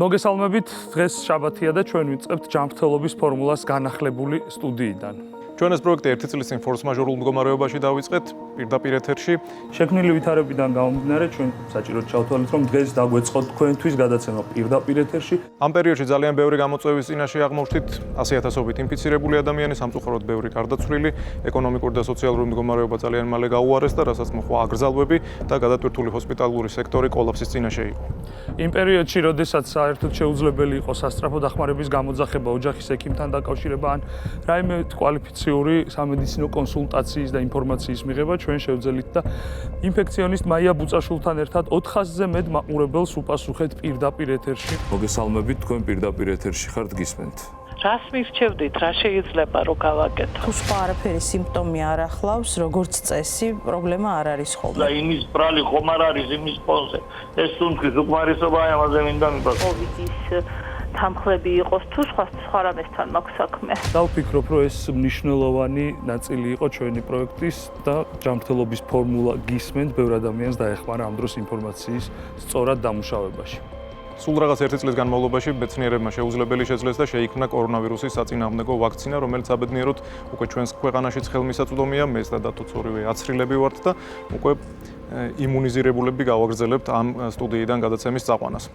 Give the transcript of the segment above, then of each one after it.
მოგესალმებით, დღეს შაბათია და ჩვენ ვიწყებთ ჯანმრთელობის ფორმულას განახლებული სტუდიიდან. ჩვენ ეს პროექტი 1 წლის წინ ფორს-მაჟორულ მდგომარეობაში დავიწყეთ პირდაპირ ეთერში. შექმნილი ვითარებიდან გამომდინარე, ჩვენ საჭიროდ ჩავთვალეთ, რომ დღეს დაგვეწყოთ თქვენთვის გადაცემა პირდაპირ ეთერში. ამ პერიოდში ძალიან ბევრი გამოწვევის წინაშე აღმოჩნდით, 100,000-ობით ინფიცირებული ადამიანი, სამწუხაროდ ბევრი გარდაცვლილი, ეკონომიკური და სოციალური მდგომარეობა ძალიან მალე გაუარეს და რასაც მოჰყვა აგრძალვები და გადატვირთული ჰოსპიტალური სექტორი კოლაფსის წინაშე იყო. იმ პერიოდში, როდესაც საერთოდ შეუძლებელი იყო სასწრაფო დახმარების გამოძახება ოჯახის ექიმთან დაკავშირება ან რაიმე კვალიფიციური სამედიცინო კონსულტაციის და ინფორმაციის მიღება, ჩვენ შევძელით და ინფექციონისტ მაია ბუწაშვილთან ერთად 400-ზე მეტ მაყურებელს უპასუხეთ პირდაპირ ეთერში. მოგესალმებით, თქვენ პირდაპირ ეთერში ხართ, გისმენთ. რას მივჩევდით, რა შეიძლება რომ გავაკეთო? თუ სხვა არაფერი სიმპტომი არ ახლავს, როგორც წესი, პრობლემა არ არის ხოლმე. და იმის ბრალი ხომ არ არის იმის ფონზე. ეს თუნდაც უკმარისობა ამაზე მინდა მიბაძო. კოვიდის თანხლები იყოს თუ სხვა რამესთან მაქვს საქმე. დავფიქრობ, რომ ეს მნიშვნელოვანი ნაწილი იყო ჩვენი პროექტის და ჯანმრთელობის ფორმულა გისმენთ ბევრ ადამიანს დაეხმარა ამ დროს ინფორმაციის სწორად დამუშავებაში. სულ რაღაც 1 წლის განმავლობაში მეცნიერებმა შეუძლებელი შეძლეს და შეიქმნა კორონავირუსის საწინააღმდეგო ვაქცინა, რომელიც საბედნიეროდ უკვე ჩვენს ქვეყანაშიც ხელმისაწვდომია, მეც და დათოც ორივე აცრილები ვართ და უკვე იმუნიზირებულები გავაგრძელებთ ამ სტუდიიდან გადაცემის წაყვანას.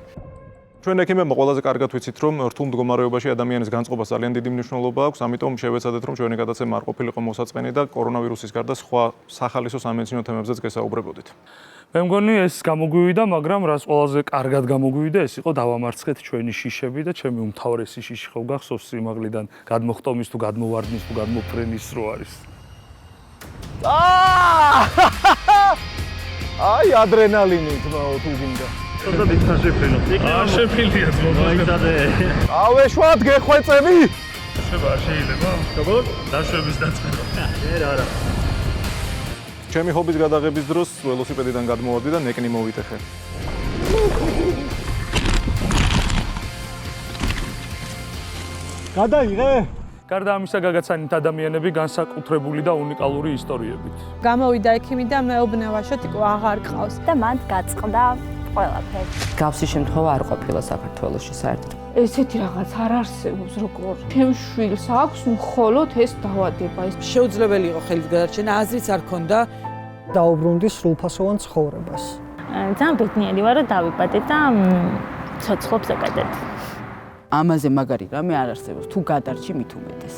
ჩვენ ექიმებმა ყველაზე კარგად ვიცით, რომ რთულ მდგომარეობაში ადამიანის განწყობას ძალიან დიდი მნიშვნელობა აქვს, ამიტომ შევეცადეთ, რომ ჩვენი გადაცემა არ ყოფილიყო მოსაწყენი და კორონავირუსის გარდა სხვა სახალისო სამედიცინო თემებზეც გესაუბრებოდით. მე მგონი ეს გამოგვივიდა, მაგრამ რაც ყველაზე კარგად გამოგვივიდა, ეს იყო დავამარცხეთ ჩვენი შიშები და ჩემი უმთავრესი შიში ხო გახსოვს სიმაღლიდან გადმოხტომის თუ გადმოვარდნის თუ გადმოფრენის რო არის. აი ადრენალინი თმაო თუ გინდა. ცოტა დიფაშეფენო. არ შეფილია ზოგადად. ავეშვათ გეხვეწები? შეიძლება? გაბოლ დაშვების დაწყება. არა. ჩემი ჰობის გადაღების დროს ველოსიპედიდან გადმოვარდი და ნეკნი მოვიტეხე. გადაიღე? გარდა ამისა გაგაცანით ადამიანები განსაკუთრებული და უნიკალური ისტორიებით. გამოვიდა ექიმი და მეუბნევაშოთ იყო აღარ ყავს და მან გაწყდა ყველაფერი. გავსი შემთხვევა არ ყოფილა საქართველოში საერთოდ. ესეთი რაღაც არ არსებობს როგორ. ჩემ შვილს აქვს მხოლოდ ეს დაავადება. შეუძლებელი იყო ხელით გადარჩენა, აზრიც არ ქონდა. დაუბრუნდი სრულფასოვან ცხოვრებას. ძალიან ბედნიერი ვარ, რომ დავიბადე და ცოცხლობს აკეთებ. ამაზე მაგარი რამე არ არსებობს. თუ გადარჩი მით უმეტეს.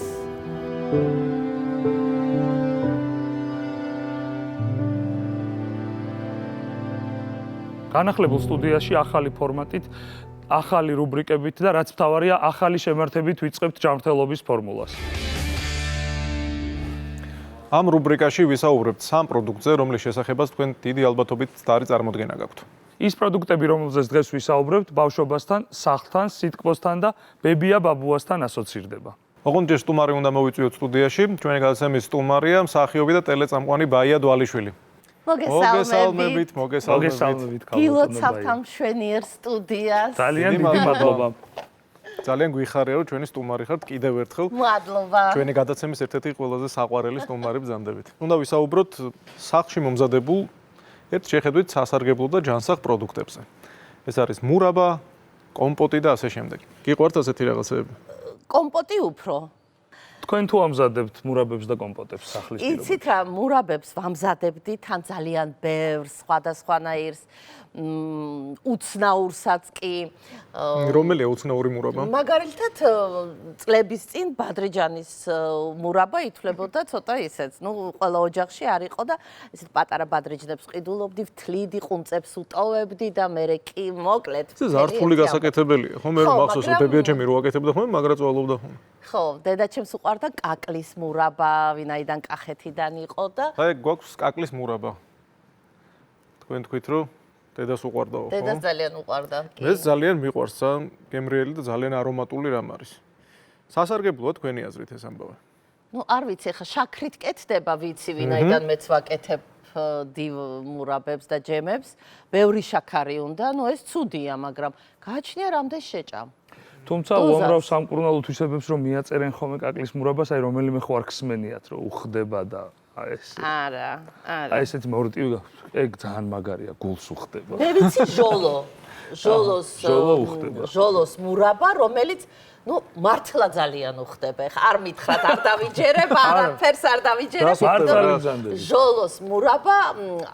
განახლებულ სტუდიაში ახალი ფორმატით, ახალი რუბრიკებით და რაც მთავარია, ახალი შემართებით ვიწყებთ ჯანმრთელობის ფორმულას. ამ რუბრიკაში ვისაუბრებთ სამ პროდუქტზე, რომლის შესახებაც თქვენ დიდი ალბათობით ძდარი წარმოდგენა გაქვთ. ის პროდუქტები, რომელზეც დღეს ვისაუბრებთ, ბავშვობასთან, სახლთან, სითბოსთან და ბებია-ბაბუასთან ასოცირდება. ოღონდ ჯერ სტუმარი უნდა მოვიწვიოთ სტუდიაში. ჩვენი გადაცემის სტუმარია მსახიობი და ტელეწამყვანი ბაია დვალიშვილი. მოგესალმებით. მოგესალმებით. გილოცავთ ამ მშვენიერ სტუდიას. ძალიან დიდი მადლობა. ძალიან გვიხარია, რომ ჩვენი სტუმარი ხართ კიდევ ერთხელ. მადლობა. ჩვენი გადაცემის ერთ-ერთი ყველაზე საყვარელი სტუმარი ბრძანდებით. უნდა ვისაუბროთ სახლში მომზადებულ ერთ შეხედვით სასარგებლო და ჯანსაღ პროდუქტებზე. ეს არის მურაბა, კომპოტი და ასე შემდეგ. გიყვართ ასეთი რაღაცები? კომპოტი უფრო. თქვენ თუ ამზადებთ მურაბებს და კომპოტებს სახლის პირობებში? იცით რა, მურაბებს ვამზადებდი თან ძალიან ბევრს, სხვადასხვანაირს, უცნაურსაც კი. რომელია უცნაური მურაბა? მაგალითად, წლების წინ ბადრიჯანის მურაბა ითვლებოდა ცოტა ისეც. ნუ ყველა ოჯახში არ იყო და ესეთ პატარა ბადრიჯნებს ყიდულობდი, ვთლიდი, ყუნწებს უტოვებდი და მე კი მოკლედ. ეს ზართული გასაკეთებელია. ხო, მე მახსოვს რომ ბებიაჩემი რო აკეთებდა ხოლმე, მაგრა წვალობდა ხოლმე. ხო, დედაჩემს უყვარდა კაკლის მურაბა, ვინაიდან კახეთიდან იყო და აი, გვაქვს კაკლის მურაბა. თქვენ თქვით რომ დედას უყვარდაო, ხო? დედას ძალიან უყვარდა. ეს ძალიან მიყვარს, გემრიელი და ძალიან არომატული რამ არის. სასარგებლოა თქვენი აზრით ეს ამბავი? ნუ არ ვიცი, ხა შაქრით კეთდება, ვიცი, ვინაიდან მეც ვაკეთებ მურაბებს და ჯემებს. ბევრი შაქარი უნდა, ნუ ეს ცუდია, მაგრამ გააჩნია რამდენ შეჭამ. თუმცა უამრავ სამკურნალო თვისებებს რომ მიაწერენ ხოლმე კაკლის მურაბას, აი რომელიმე ხო არ ხსმენიათ რომ უხდება და აი ეს. არა, არა. აი ესეთი მორტივი გაქვს. ეგ ძალიან მაგარია, გულს უხდება. მე ვიცი ჟოლო. ჟოლო უხდება. ჟოლოს მურაბა, რომელიც მართლა ძალიან უხდება. ეხა არ მითხრათ, არ დავიჯერებ, არაფერს არ დავიჯერებ. ჟოლოს მურაბა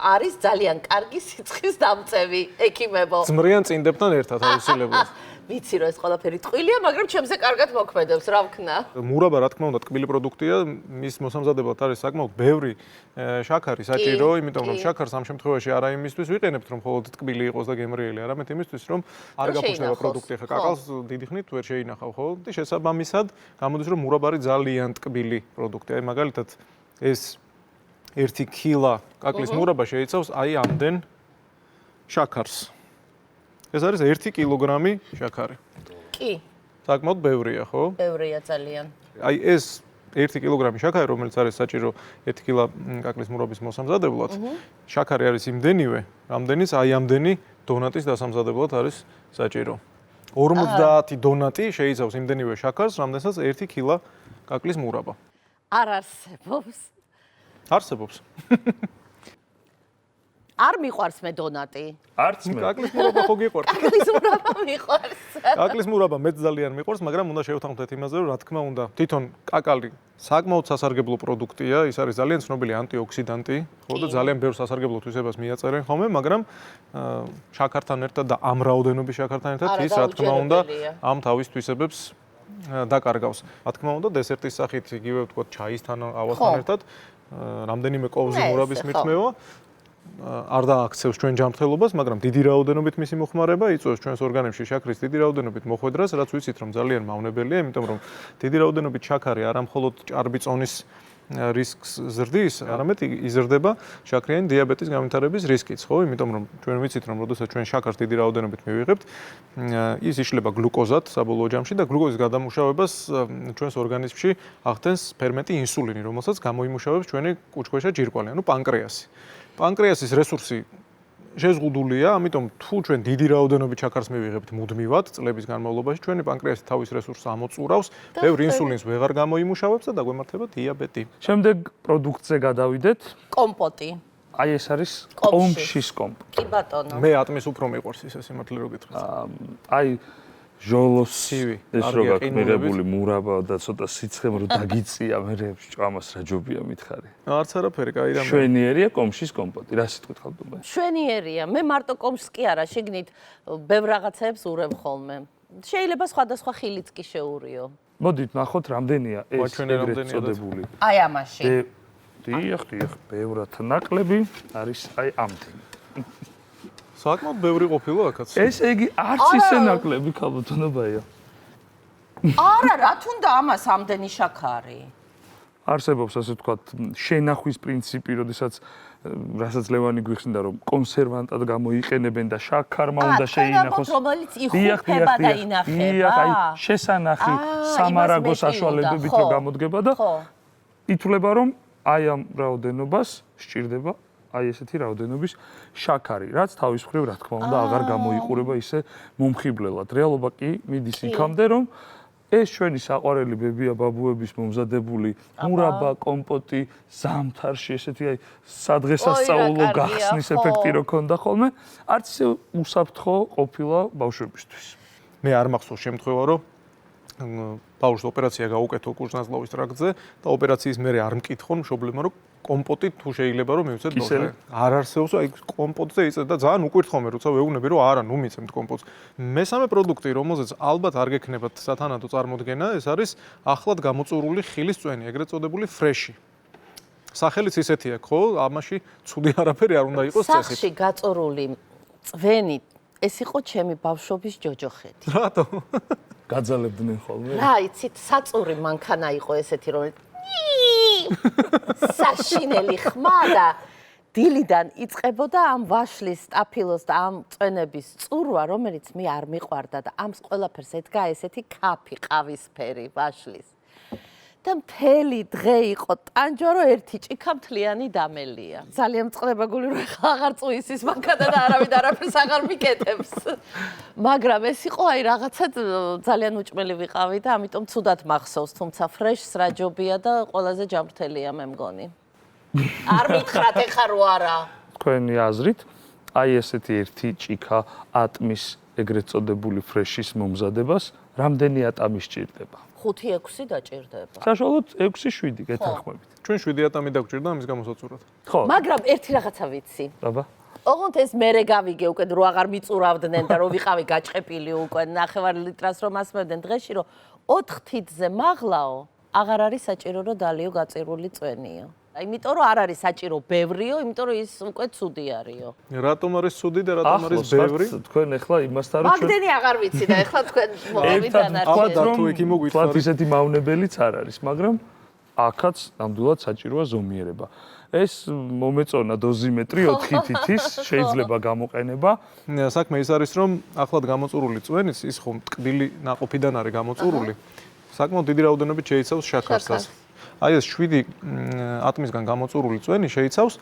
არის ძალიან კარგი სიცხის დამწევი ექიმებო. ძმრიან წინდებთან ერთად აუცილებლად. ვიცი რომ ეს ყველაფერი ტყილია, მაგრამ ჩემზე კარგად მოქმედებს, რა ვქნა. მურაბა რა თქმა უნდა ტკბილი პროდუქტია, მის მოსამზადებლად არის საკმაოდ ბევრი შაქარი საჭირო, იმიტომ რომ შაქარს ამ შემთხვევაში არა იმისთვის ვიყენებთ, რომ მხოლოდ ტკბილი იყოს და გემრიელი, არამედ იმისთვის, რომ არ გაფუჭდება პროდუქტი. ხა კაკალს დიდი ხნით ვერ შეინახავ, ხო? და შესაბამისად, გამოდის რომ მურაბა არის ძალიან ტკბილი პროდუქტი. აი მაგალითად ეს 1 კილა კაკლის მურაბა შეიცავს აი ამდენ შაქარს. ეს არის 1 კილოგრამი შაქარი. კი. საკმაოდ ბევრია, ხო? ბევრია ძალიან. აი ეს 1 კილოგრამი შაქარი, რომელიც არის საჭირო 1 კილა კაკლის მურაბის მოსამზადებლად, შაქარი არის იმდენივე, რამდენიც აი ამდენი დონატის დასამზადებლად არის საჭირო. 50 დონატი შეიცავს იმდენივე შაქარს, რამდენსაც 1 კილა კაკლის მურაბა. არ არსებობს. არსებობს. არ მიყვარს მე დონატი. არც მე. კაკლის მურაბა ხო გიყვარს? კაკლის მურაბა მიყვარს. კაკლის მურაბა მეც ძალიან მიყვარს, მაგრამ უნდა შევთანხმდეთ იმაზე, რომ რა თქმა უნდა, თვითონ კაკალი საკმაოდ სასარგებლო პროდუქტია, ის არის ძალიან ცნობილი ანტიოქსიდანტი, ხო და ძალიან ბევრ სასარგებლო თვისებას მიაწერენ ხოლმე, მაგრამ შაქართან ერთად და ამ რაოდენობის შაქართან ერთად ის რა თქმა უნდა ამ თავის თვისებებს დაკარგავს. რა თქმა უნდა, დესერტის სახით იგივე ვთქვათ, ჩაისთან, ავასთან ერთად რამდენიმე კოვზი მურაბის მირთმევა არ დააქცევს ჩვენ ჯანმრთელობას, მაგრამ დიდი რაოდენობით მისი მოხმარება იწვევს ჩვენს ორგანიზმში შაქრის დიდი რაოდენობით მოხვედრას, რაც ვიცით რომ ძალიან მავნებელია, იმიტომ რომ დიდი რაოდენობით შაქარი არა მხოლოდ ჭარბი წონის რისკს ზრდის, არამედ იზრდება შაქრიანი დიაბეტის განვითარების რისკიც, ხო? იმიტომ რომ ჩვენ ვიცით რომ როდესაც ჩვენ შაქარს დიდი რაოდენობით მივიღებთ, ის იშლება გლუკოზად საბოლოო ჯამში და გლუკოზის გადამუშავებას ჩვენს ორგანიზმში ახდენს ფერმენტი ინსულინი, რომელსაც გამოიმუშავებს ჩვენი კუჭქვეშა ჯირკვალი, ანუ პანკრეასი. პანკრეასის რესურსი შეზღუდულია, ამიტომ თუ ჩვენ დიდი რაოდენობით შაქარს მივიღებთ მუდმივად წლების განმავლობაში, ჩვენი პანკრეასი თავის რესურსს ამოწურავს, ბევრ ინსულინს ვეღარ გამოიმუშავებს და დაგვემართება დიაბეტი. შემდეგ პროდუქტზე გადავიდეთ. კომპოტი. აი ეს არის კომშის კომპოტი. კი ბატონო. მე ატმის უფრო მიყვარს ის სიმართლე რო გითხრათ. აი ჟოლოს ცივი, ეს რო გაქვს მიღებული მურაბა და ცოტა სიცხემ რო დაგიწია, მე ჭამას რა ჯობია მითხარი. არც არაფერი, კაი რამე. შვენიერია კომშის კომპოტი. რა სიტყვით ხალხობა? შვენიერია. მე მარტო კომშს კი არა, შეგნით ბევრ რაღაცებს ურევ ხოლმე. შეიძლება სხვადასხვა ხილიც კი შეურიო. მოდით ნახოთ რამდენია ეს ეგრეთ წოდებული. აი ამაში. დიახ, ბევრად ნაკლები არის აი ამდენი. საკმაოდ ბევრი ყოფილა აქაც. ესე იგი არც ისე ნაკლები ქალბატონებია. არა, რა თუნდა ამას ამდენი შაქარი? არსებობს ასე ვთქვათ შენახვის პრინციპი, როდესაც რასაც ლევანი გვიხსენდა რომ კონსერვანტად გამოიყენებენ და შაქარმა უნდა შეინახოს. რომელიც იხუფება და ინახება. დიახ, აი შესანახი სამარაგო საშუალებებით რომ გამოდგება და ითვლება რომ აი ამ რაოდენობას სჭირდება აი ესეთი რაოდენობის შაქარი, რაც თავის მხრივ რა თქმა უნდა აღარ გამოიყურება ისე მომხიბლელად. რეალობა კი მიდის იქამდე, რომ ეს ჩვენი საყვარელი ბებია ბაბუების მომზადებული მურაბა, კომპოტი, ზამთარში ესეთი აი სადღესასწაულო გახსნის ეფექტი რო ქონდა ხოლმე, არც ისე უსაფრთხო ყოფილა ბავშვებისთვის. მე არ მახსოვს შემთხვევა, რომ ბავშვს ოპერაცია გაუკეთო კურსნაზლავის ტრაქტზე და ოპერაციის მერე არ მკითხონ მშობლებმა, რომ კომპოტი თუ შეიძლება რომ მივცეთ ბავშვს. არ არსებობს, აი კომპოტზე იწევ და ძალიან უკურთ ხოლმე, როცა ვეუბნები, რომ არა, ნუ მიცემთ კომპოტს. მესამე პროდუქტი, რომელზეც ალბათ არ გექნებათ სათანადო წარმოდგენა, ეს არის ახლად გამოწურული ხილის წვენი, ეგრეთ წოდებული ფრეში. სახელიც ისეთია, ხო? ამაში ცუდი არაფერი არ უნდა იყოს წესით. სახში გაწურული წვენი, ეს იყო ჩემი ბავშვობის ჯოჯოხეთი. რატო? გაძალებდნენ ხოლმე. რა იცით, საწური მანქანა იყო ესეთი, რომელიც საშინელი ხმა და დილიდან იწყებოდა ამ ვაშლის, სტაფილოს და ამ წვენების წურვა, რომელიც მე არ მიყვარდა და ამს ყველაფერს ედგა ესეთი კაფი ყავისფერი ვაშლის. და მთელი დღე იყო ტანჯორო ერთი ჭიქა მთლიანი დამელია. ძალიან მწყდებაგული რომ ხა აღარ წუისის მანქანა და არავინ არაფერს აღარ მიკეთებს. მაგრამ ეს იყო აი რაღაცა ძალიან უჭმელი ვიყავი და ამიტომ ცუდად მახსოვს, თუმცა ფრეშს რა ჯობია და ყველაზე ჯანმრთელია მე მგონი. არ მითხრათ ეხა რო არა. თქვენი აზრით, აი ესეთი ერთი ჭიქა ატმის ეგრეთ წოდებული ფრეშის მომზადებას რამდენი ატამი სჭირდება? 5-6 დაჭირდება. საშუალოდ 6-7 გეთანხმებით. ჩვენ 7 ატამი დაგვჭირდა ამის გამოსაწურად. ხო. მაგრამ ერთი რაღაცა ვიცი. აბა. ოღონდ ეს მერე გავიგე უკვე რო აღარ მიწურავდნენ და რო ვიყავი გაჭყეპილი უკვე 9 ლიტრას რომ ასმევდნენ დღეში რომ 4 თითზე მაღლაო აღარ არის საჭირო რომ დალიო გაწირული წვენიო. იმიტომ რომ არ არის საჭირო ბევრიო, იმიტომ რომ ის უკვე ცუდი არისო. რატომ არის ცუდი და რატომ არის ბევრი? თქვენ ახლა იმასთან რომ მაგდენი აღარ ვიცი და ახლა თქვენ მოვიდან არ თქვათ ისეთი მავნებელიც არ არის, მაგრამ აქაც ნამდვილად საჭიროა ზომიერება. ეს მომეწონა დოზიმეტრი 4 თითის შეიძლება გამოყენება. საქმე ის არის რომ ახლად გამოწურული წვენის ის ხომ ტკბილი ნაყოფიდან არის გამოწურული. საკმაოდ დიდი რაოდენობით შეიცავს შაქარსაც. აი ეს 7 ატმისგან გამოწურული წვენი შეიცავს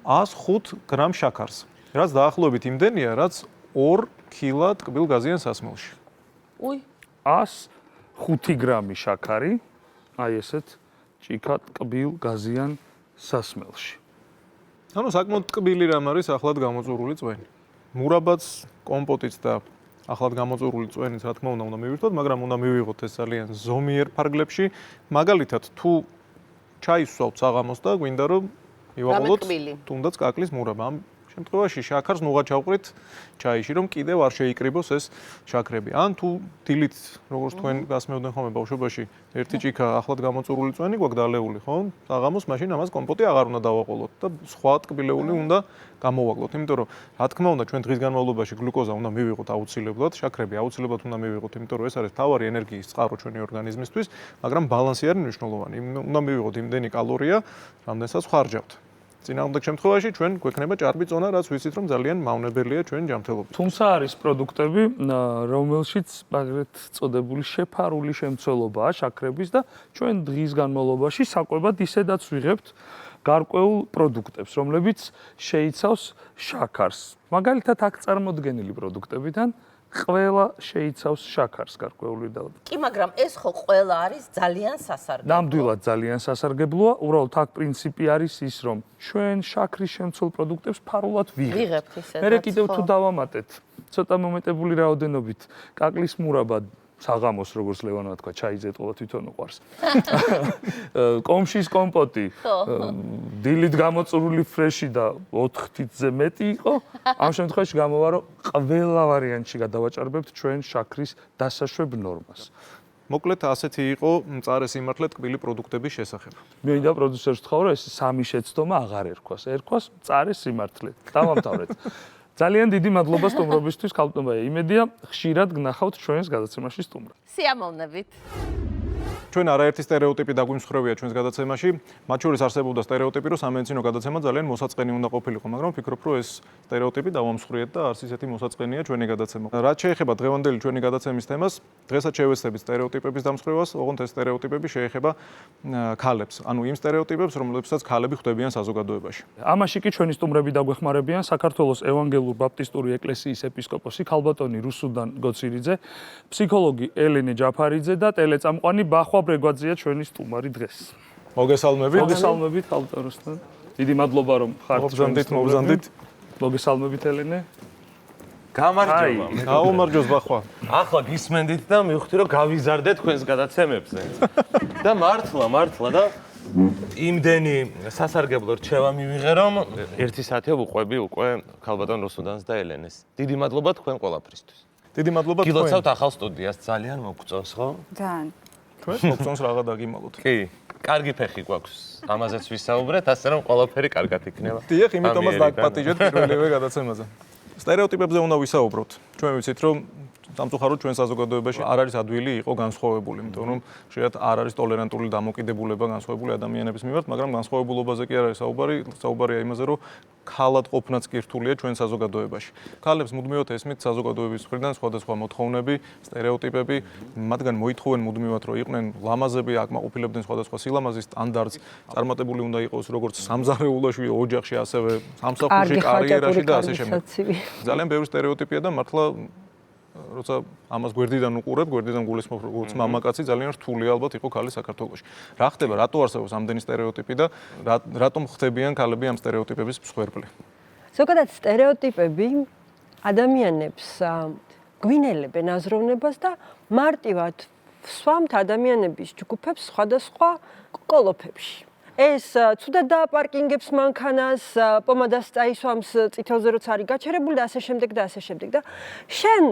105 გრამ შაქარს. რაც დაახლოებით იმდენია, რაც 2 კილა ტკბილ გაზიან სასმელში. უი 105 გრამი შაქარი, აი ესეთ ჭიქა ტკბილ გაზიან სასმელში. ანუ საკმაოდ ტკბილი რამ არის ახლად გამოწურული წვენი. მურაბაც, კომპოტიც და ახლად გამოწურული წვენიც რა თქმა უნდა მივირთოთ, მაგრამ უნდა მივიღოთ ეს ძალიან ზომიერ ფარგლებში. მაგალითად, თუ ჩაის ვსვავთ საღამოს და გვინდა რომ მივაყოლოთ თუნდაც კაკლის მურაბა. ამ შემთხვევაში შაქარს ნუღა ჩავყრით ჩაიში, რომ კიდევ არ შეიკრიბოს ეს შაქრები. ან თუ დილით, როგორც თქვენ გასმევდნენ ხოლმე ბავშვობაში, ერთი ჭიქა ახლად გამოწურული წვენი გვაქვს დალეული, ხო? საღამოს მაშინ ამას კომპოტი აღარ უნდა დავაყოლოთ და სხვა ტკბილეული უნდა გამოვაკლოთ, იმიტომ რომ რა თქმა უნდა ჩვენ დღის განმავლობაში გლუკოზა უნდა მივიღოთ აუცილებლად, შაქრები აუცილებლად უნდა მივიღოთ, იმიტომ რომ ეს არის მთავარი ენერგიის წყარო ჩვენი ორგანიზმისთვის, მაგრამ ბალანსი არის მნიშვნელოვანი. უნდა მივიღოთ იმდენი კალორია, რამდენსაც ხარჯავთ. წინააღმდეგ შემთხვევაში ჩვენ გვექნება ჭარბი წონა, რაც ვიცით რომ ძალიან მავნებელია ჩვენ ჯანმრთელობით. თუმცა არის პროდუქტები, რომელშიც ეგრეთ წოდებული შეფარული შემცველობაა შაქრების და ჩვენ დღის განმავლობაში საკვებად ისედაც ვიღებთ გარკვეულ პროდუქტებს, რომლებიც შეიცავს შაქარს. მაგალითად, აქ წარმოდგენილი პროდუქტებიდან ყველა შეიცავს შაქარს გარკვეული და. კი, მაგრამ ეს ხო ყველა არის ძალიან სასარგებლო. ნამდვილად ძალიან სასარგებლოა. უბრალოდ აქ პრინციპი არის ის, რომ ჩვენ შაქრის შემცველ პროდუქტებს ფარულად ვიღებთ. მერე კიდევ თუ დავამატეთ ცოტა მომეტებული რაოდენობით კაკლის მურაბა საღამოს როგორც ლევანმა თქვა ჩაიზე ტოლა თვითონ უყვარს. კომშის კომპოტი დილით გამოწურული ფრეში და 4 თითზე მეტი იყო. ამ შემთხვევაში გამოვა რომ ყველა ვარიანტში გადავაჭარბებთ ჩვენ შაქრის დასაშვებ ნორმას. მოკლედ ასეთი იყო მწარე სიმართლე ტკბილი პროდუქტების შესახებ. მინდა პროდიუსერს ვთქვა რომ ეს სამი შეცდომა აღარ ერქვას. ერქვას მწარე სიმართლე. დავამთავრეთ. ძალიან დიდი მადლობა სტუმრობისთვის, ქალბატონო. იმედია ხშირად გნახავთ ჩვენს გადაცემაში სტუმრად. სიამოვნებით. ჩვენ არაერთი სტერეოტიპი დაგვიმსხვრევია ჩვენს გადაცემაში. მათ შორის არსებობდა სტერეოტიპი, რომ სამედიცინო გადაცემა ძალიან მოსაწყენი უნდა ყოფილიყო, მაგრამ ვფიქრობ, რომ ეს სტერეოტიპი დავამსხვრიეთ და არც ისეთი მოსაწყენია ჩვენი გადაცემა. რაც შეეხება დღევანდელი ჩვენი გადაცემის თემას, დღესაც შევეცდებით სტერეოტიპების დამსხვრევას, ოღონდ ეს სტერეოტიპები შეეხება ქალებს, ანუ იმ სტერეოტიპებს, რომლებსაც ქალები ხვდებიან საზოგადოებაში. ამაში კი ჩვენი სტუმრები დაგვეხმარებიან საქართველოს ევანგელურ ბაპტისტური ეკლესიის ეპისკოპოსი ქალბატონი რუსუდან გოცირიძე, ფსიქოლოგი ელენე ჯაფარიძე და ტელეწამყვანი ბახვა ბრეგვაძეა ჩვენი სტუმარი დღეს. მოგესალმებით. მოგესალმებით ქალბატონ რუსუდან. დიდი მადლობა რომ ხართ მოგზანდით. მოგესალმებით ელენე. გამარჯობა. გაუმარჯოს ბახვა. ახლა გისმენდით და მივხვდი რომ გავიზარდეთ თქვენს გადაცემებზე. და მართლა და იმდენი სასარგებლო რჩევა მივიღე რომ 1 საათია ვუყვები უკვე ქალბატონ რუსუდანს და ელენეს. დიდი მადლობა თქვენ ყველაფრისთვის. დიდი მადლობა თქვენ. გილოცავთ ახალ სტუდიას, ძალიან მოგწონს ხო? ძალიან. ჩვენ მოგწონს რაღა დაგიმალოთ. კი, კარგი ფეხი გვაქვს. ამაზეც ვისაუბრეთ, ასე რომ ყველაფერი კარგად იქნება. დიახ, იმიტომაც დაგპატიჟეთ პირველივე გადაცემაზე. სტერეოტიპებზე უნდა ვისაუბროთ. ჩვენ ვიცით რომ სამწუხაროდ ჩვენ საზოგადოებაში არ არის ადვილი იყო განსხვავებული, იმიტომ რომ შეიძლება არ არის ტოლერანტული დამოკიდებულება განსხვავებული ადამიანების მიმართ, მაგრამ განსხვავებულობაზე კი არ არის საუბარია იმაზე, რომ ქალად ყოფნაც კი რთულია ჩვენ საზოგადოებაში. ქალებს მუდმივად ესმით საზოგადოების მხრიდან სხვადასხვა მოთხოვნები, სტერეოტიპები, მათგან მოითხოვენ მუდმივად, რომ იყვნენ ლამაზები, აკმაყოფილებდნენ სხვადასხვა სილამაზის სტანდარტს, წარმატებული უნდა იყოს როგორც სამზარეულოში, ოჯახში, ასევე სამსახურში, კარიერაში და ასე შემდეგ. ძალიან ბევრი სტერეოტიპია და მართლა როცა ამას გვერდიდან უყურებ, გვერდიდან გულისხმობ, როგორც მამაკაცი ძალიან რთული ალბათ იყო ქალი საქართველოში. რა ხდება, რატო არსებობს ამდენი სტერეოტიპი და რატომ ხდებიან ქალები ამ სტერეოტიპების მსხვერპლი? ზოგადად სტერეოტიპები ადამიანებს გვინელებენ აზროვნებას და მარტივად swamთ ადამიანების ჯგუფებს სხვადასხვა კოლოფებში. ეს ცუდად დააპარკინგებს მანქანას, პომადას წაისვამს წითელზე როცა არის გაჩერებული და ასე შემდეგ და ასე შემდეგ და შენ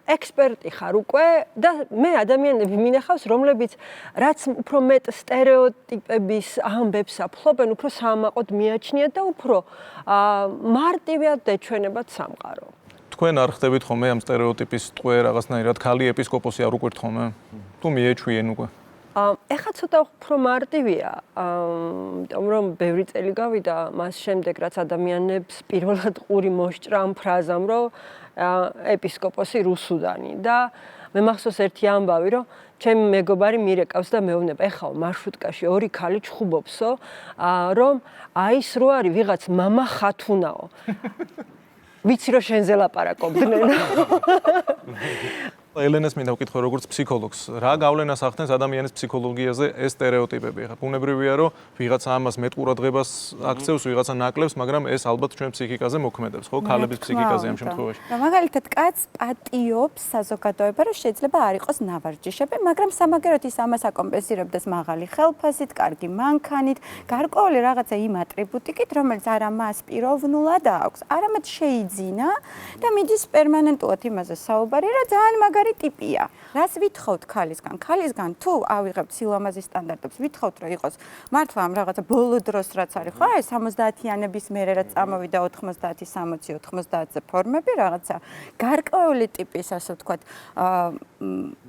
ექსპერტი ხარ უკვე და მე ადამიანები მინახავს, რომლებიც რაც უფრო მეტ სტერეოტიპების ამბებს აფლობენ, უფრო საამაყოდ მიაჩნიათ და უფრო მარტივად ეჩვენებათ სამყარო. თქვენ არ ხდებით ხოლმე ამ სტერეოტიპის ტყვე რაღაცნაირად ქალი ეპისკოპოსი არ უკვირთ ხოლმე? თუ მიეჩვიენ უკვე? ეხლა ცოტა უფრო მარტივია, იმიტომ რომ ბევრი წელი გავიდა მას შემდეგ, რაც ადამიანებს პირველად ყური მოსჭრა ამ ფრაზამ, რომ ეპისკოპოსი რუსუდანი და მე მახსოვს ერთი ამბავი, რომ ჩემი მეგობარი მირეკავს და მეუბნება, ეხლა მარშრუტკაში ორი ქალი ჩხუბობსო, რომ აი ეს რო არის ვიღაც მამა ხათუნაო. ვიცი რომ შენზე ლაპარაკობდნენ. ელენას მინდა ვკითხო როგორც ფსიქოლოგს, რა გავლენას ახდენს ადამიანის ფსიქოლოგიაზე ეს სტერეოტიპები? ხა ბუნებრივია რომ ვიღაცა ამას მეტ ყურადღებას აქცევს, ვიღაცა ნაკლებს, მაგრამ ეს ალბათ ჩვენ ფსიქიკაზე მოქმედებს, ხო? ქალების ფსიქიკაზე ამ შემთხვევაში. მაგალითად, კაცს პატიობს საზოგადოება, რომ შეიძლება არ იყოს ნავარჯიშები, მაგრამ სამაგეროდ ის ამას აკომპენსირებდეს მაღალი ხელფასით, კარგი მანქანით, გარკვეული რაღაცა იმ ატრიბუტიკით, რომელიც არა მას პიროვნულად აქვს, არამედ შეიძინა და მიდის პერმანენტულად იმაზე საუბარი, რომ ძალიან მაგარი ტიპია. რას ვითხოვთ ქალისგან? ქალისგან თუ ავიღებთ სილამაზის სტანდარტებს, ვითხოვთ რომ იყოს მართლა ამ რაღაცა ბოლო დროს რაც არის, ხო, ეს 70-იანების მერე რაც წამოვიდა 90, 60, 90-ზე ფორმები, რაღაცა გარკვეული ტიპის, ასე ვთქვათ,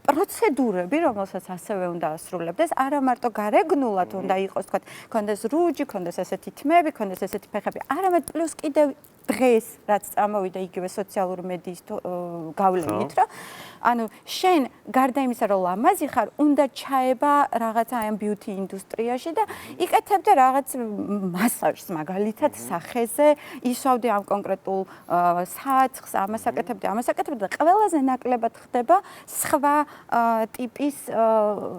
პროცედურები, რომელსაც ასევე უნდა ასრულებდეს, არა მარტო გარეგნულად უნდა იყოს, ვთქვათ, კონდეს რუჯი, კონდეს ესეთი თმები, კონდეს ესეთი ფეხები, არამედ პლუს კიდევ დღეს რაც წამოვიდა იგივე სოციალური მედიის გავლენით, რომ ანუ შენ გარდა იმისა, რომ ლამაზი ხარ, უნდა ჩაება რაღაცა აი ამ ბიუთი ინდუსტრიაში და იკეთებდე რაღაც მასაჟს მაგალითად სახეზე, ისვავდე ამ კონკრეტულ საცხს, ამას აკეთებდე და ყველაზე ნაკლებად ხდება სხვა ტიპის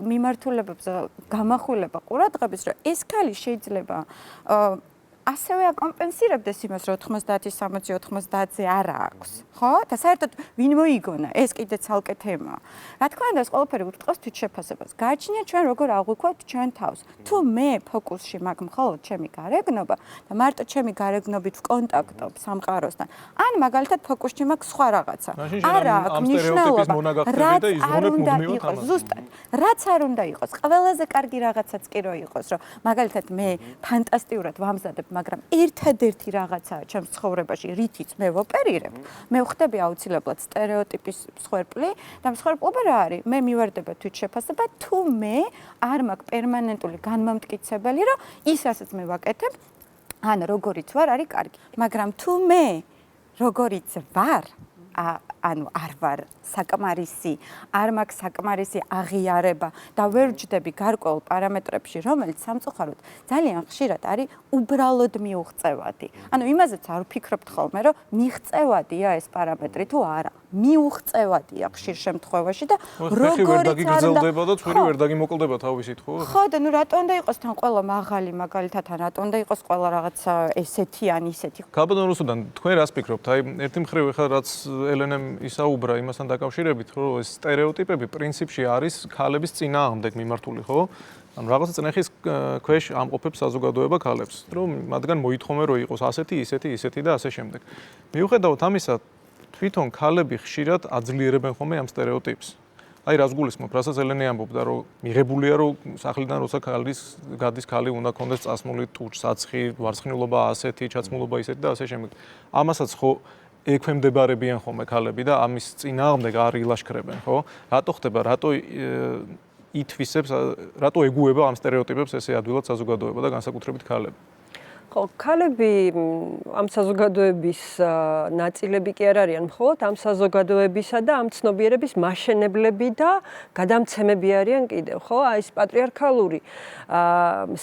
მიმართულებებზე გამახვილება ყურადღების, რომ ეს ქალი შეიძლება ასევე აკომპენსირებდეს იმას, რომ 90, 60, 90-ზე არ აქვს, ხო? და საერთოდ ვინ მოიგონა, ეს კიდე ცალკე თემაა. რა თქმა უნდა, ეს ყველაფერი ურტყავს თვითშეფასებას. გააჩნია ჩვენ როგორ აღვიქვათ ჩვენ თავს. თუ მე ფოკუსში მაგ მხოლოდ ჩემი გარეგნობა და მარტო ჩემი გარეგნობით ვკონტაქტობ სამყაროსთან, ან მაგალითად ფოკუსში მაგ სხვა რაღაცა. არა აქვს მნიშვნელობა. რაც არ უნდა იყოს, ზუსტად. რაც არ უნდა იყოს, ყველაზე კარგი რაღაცაც კი რო იყოს, რომ მაგალითად მე ფანტასტიურად ვამზადებ, მაგრამ ერთადერთი რაღაცაა ჩემს ცხოვრებაში, რითიც მე ვოპერირებ, მე ვხდები აუცილებლად სტერეოტიპის მსხვერპლი და მსხვერპლობა რა არის? მე მივარდება თვითშეფასება, თუ მე არ მაქვს პერმანენტული განმამტკიცებელი, რომ ის რასაც მე ვაკეთებ, ან როგორიც ვარ, არის კარგი. მაგრამ თუ მე როგორიც ვარ, ანუ არ ვარ საკმარისი, არ მაქვს საკმარისი აღიარება და ვერ ვჯდები გარკვეულ პარამეტრებში, რომელიც სამწუხაროდ ძალიან ხშირად არის უბრალოდ მიუღწევადი. ანუ იმაზეც არ ვფიქრობთ ხოლმე, რომ მიღწევადია ეს პარამეტრი თუ არა. მიუღწევადია ხშირ შემთხვევაში და როგორიც არ გაგრძელდება და წვირი ვერ დაგიმოკლდება თავისით, ხო? ხო, და ნუ რატო უნდა იყოს თან ყველა მაღალი მაგალითად, ან რატო უნდა იყოს ყველა რაღაცა ესეთი ან ისეთი. ქალბატონ რუსუდან, თქვენ რას ფიქრობთ? აი, ერთი მხრივ ახლა რაც ელენემ ისაუბრა იმასთან დაკავშირებით, რომ ეს სტერეოტიპები პრინციპში არის ქალების წინააღმდეგ მიმართული, ხო? ანუ რაღაცა წნეხის ქვეშ ამყოფებს საზოგადოება ქალებს, რომ მათგან მოითხოვენ რომ იყოს ასეთი, ისეთი და ასე შემდეგ. მიუხედავად ამისა, თვითონ ქალები ხშირად აძლიერებენ ხოლმე ამ სტერეოტიპს. აი რას გულისხმობ, რასაც ელენე ამბობდა, რომ მიღებულია, რომ სახლიდან როცა გადის ქალი უნდა კონდეს წასმული საცხი, ვარცხნილობა ასეთი, ჩაცმულობა ისეთი და ასე შემდეგ. ამასაც ხო ექვემდებარებიან ხოლმე ქალები და ამის წინააღმდეგ არ ილაშქრებენ, ხო? რატო ხდება, რატო ითვისებს, რატო ეგუება ამ სტერეოტიპებს ესე ადვილად საზოგადოება და განსაკუთრებით ქალები? ხო, ქალები ამ საზოგადოების ნაწილები კი არ არიან, მხოლოდ ამ საზოგადოებისა და ამ ცნობიერების მაშენებლები და გადამცემები არიან კიდევ, ხო? აი ეს პატრიარქალური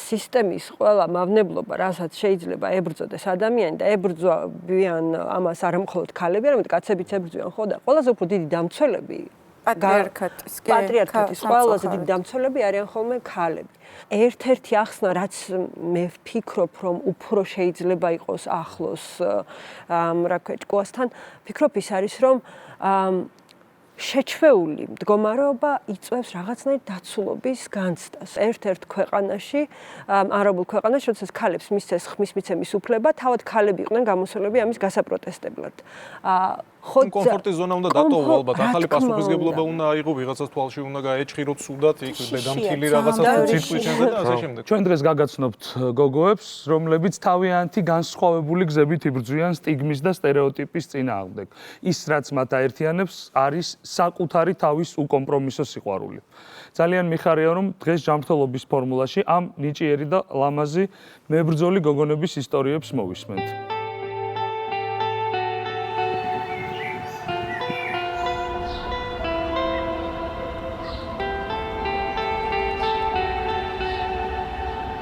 სისტემის ყველა მავნებლობა, რასაც შეიძლება ებრძოდეს ადამიანი და ებრძვიან ამას არა მხოლოდ ქალები, არამედ კაცებიც ებრძვიან, ხო? და ყველაზე უფრო დიდი დამცველები პატრიარქატის ყველაზე დიდი დამცველები არიან ხოლმე ქალები. ერთ-ერთი ახსნა, რაც მე ვფიქრობ, რომ უფრო შეიძლება იყოს ახლოს რა ქვია, ჭკუასთან, ვფიქრობ ის არის, რომ შეჩვეული მდგომარეობა იწვევს რაღაცნაირ დაცულობის განცდას. ერთ-ერთ ქვეყანაში, არაბულ ქვეყანაში, როდესაც ქალებს მისცეს ხმის მიცემის უფლება, თავად ქალები იყვნენ გამოსვლები ამის გასაპროტესტებლად. კომფორტის ზონა უნდა დატოვო ალბათ, ახალი პასუხისგებლობა უნდა აიღო, ვიღაცას თვალში უნდა გაეჭხიროთ სუდად, იქ დედამთილი რაღაცას ციტყვი შემდეგ და ასე შემდეგ. ჩვენ დღეს გაგაცნობთ გოგოებს, რომლებიც თავიანთი განსხვავებული გზებით იბრძვიან სტიგმის და სტერეოტიპის წინააღმდეგ. ის, რაც მათ აერთიანებს, არის საკუთარი თავის უკომპრომისო სიყვარული. ძალიან მიხარია, რომ დღეს ჯანმრთელობის ფორმულაში ამ ნიჭიერი და ლამაზი მებრძოლი გოგონების ისტორიებს მოვისმენთ.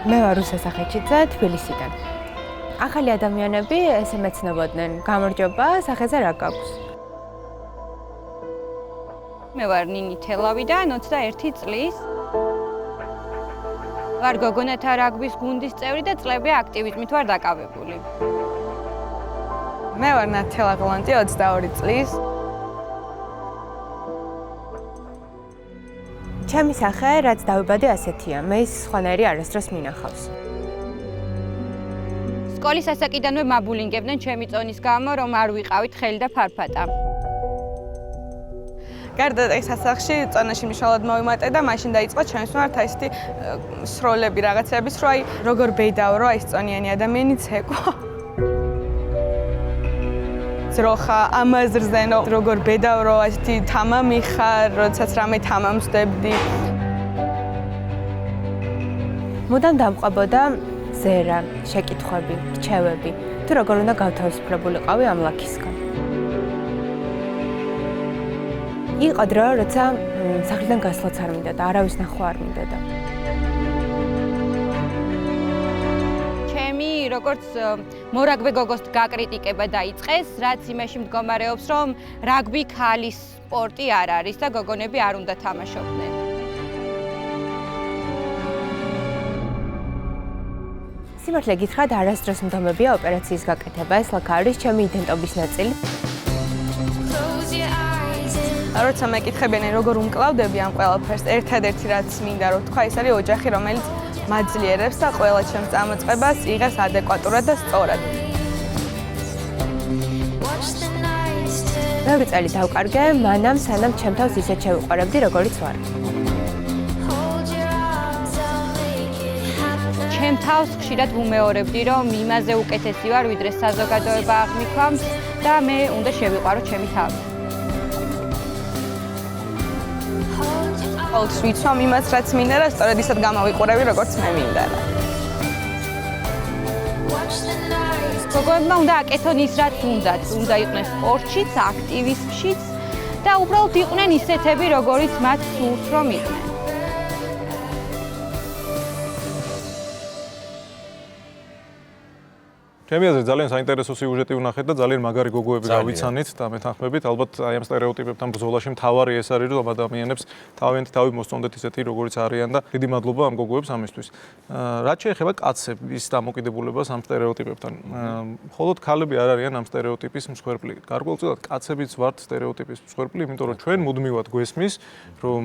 მე ვარ რუსა სახეჩიძე თბილისიდან. ახალი ადამიანები ესე მეცნობოდნენ, გამარჯობა, სახეზე რა გაქვს? მე ვარ ნინი თელავიდან 21 წლის. ვარ გოგონათა რაგბის გუნდის წევრი და წლები აქტივიზმით ვარ დაკავებული. მე ვარ ნათელა ღოლანტი 22 წლის. ჩემი სახე, რაც დავიბადე ასეთია, მე ის სხვანაირი არასდროს მინახავს. სკოლის ასაკიდანვე მაბულინგებდნენ ჩემი წონის გამო, რომ არ ვიყავით ხელი და ფარფატა. გარდა ეს ასახში წონაში მნიშვნელოვნად მოვიმატე და მაშინ დაიწყო ჩემს მიმართ ესეთი სროლები რაღაცების, რომ აი როგორ ბედავ, რომ აი ეს წონიანი ადამიანი ცეკვა. ძროხა ამაზრზე, როგორ ბედავ, რომ ესეთი თამამი ხარ, როდესაც რამე თამამს ვდებდი. მუდამ დამყვებოდა ზერა, შეკითხვები, რჩევები, თუ როგორ უნდა გავთავისუფლებულიყავი ამ ლაქისგან. იყო დრო, როცა სახლიდან გასვლაც არ მინდა და არავის ნახვა არ მინდა და როგორც მორაგბე გოგოს გაკრიტიკება დაიწყეს, რაც იმაში მდგომარეობს, რომ რაგბი ქალის სპორტი არ არის და გოგონები არ უნდა თამაშობდნენ. სიმართლე გითხრათ, არასდროს მდგომებია ოპერაციის გაკეთება, ეს ლაქა არის ჩემი იდენტობის ნაწილი. როცა მეკითხებიან, როგორ უმკლავდები ამ ყველაფერს, ერთადერთი რაც მინდა რომ თქვა, ის არის ოჯახი, რომელიც მაძლიერებს და ყველა ჩემს წამოწყებას იღებს ადეკვატურად და სწორად. ბევრი წელი დავკარგე, მანამ სანამ ჩემ თავს ისეთ შევიყვარებდი, როგორიც ვარ. ჩემ თავს ხშირად ვუმეორებდი, რომ იმაზე უკეთესი ვარ, ვიდრე საზოგადოება აღმიქვამს და მე უნდა შევიყვარო ჩემი თავი. ყოველთვის ვიცვამ იმას, რაც მინდა და სწორედ ისად გამოვიყურები, როგორც მე მინდა. გოგოებმა უნდა აკეთონ ის, რაც უნდათ. უნდა იყვნენ სპორტშიც, აქტივიზმშიც და უბრალოდ იყვნენ ისეთები, როგორიც მათ სურს, რომ იყვნენ. ჩემი აზრით ძალიან საინტერესო სიუჟეტი ვნახეთ და ძალიან მაგარი გოგოები გავიცანით და მეთანხმებით. ალბათ აი ამ სტერეოტიპებთან ბრძოლაში მთავარი ეს არის, რომ ადამიანებს თავიანთი თავი მოსწონდეთ ისეთი, როგორიც არიან და დიდი მადლობა ამ გოგოებს ამისთვის. რაც შეეხება კაცების დამოკიდებულებას ამ სტერეოტიპებთან. მხოლოდ ქალები არ არიან ამ სტერეოტიპის მსხვერპლი. გარკვეულწილად კაცებიც ვართ სტერეოტიპის მსხვერპლი, იმიტომ რომ ჩვენ მუდმივად გვესმის, რომ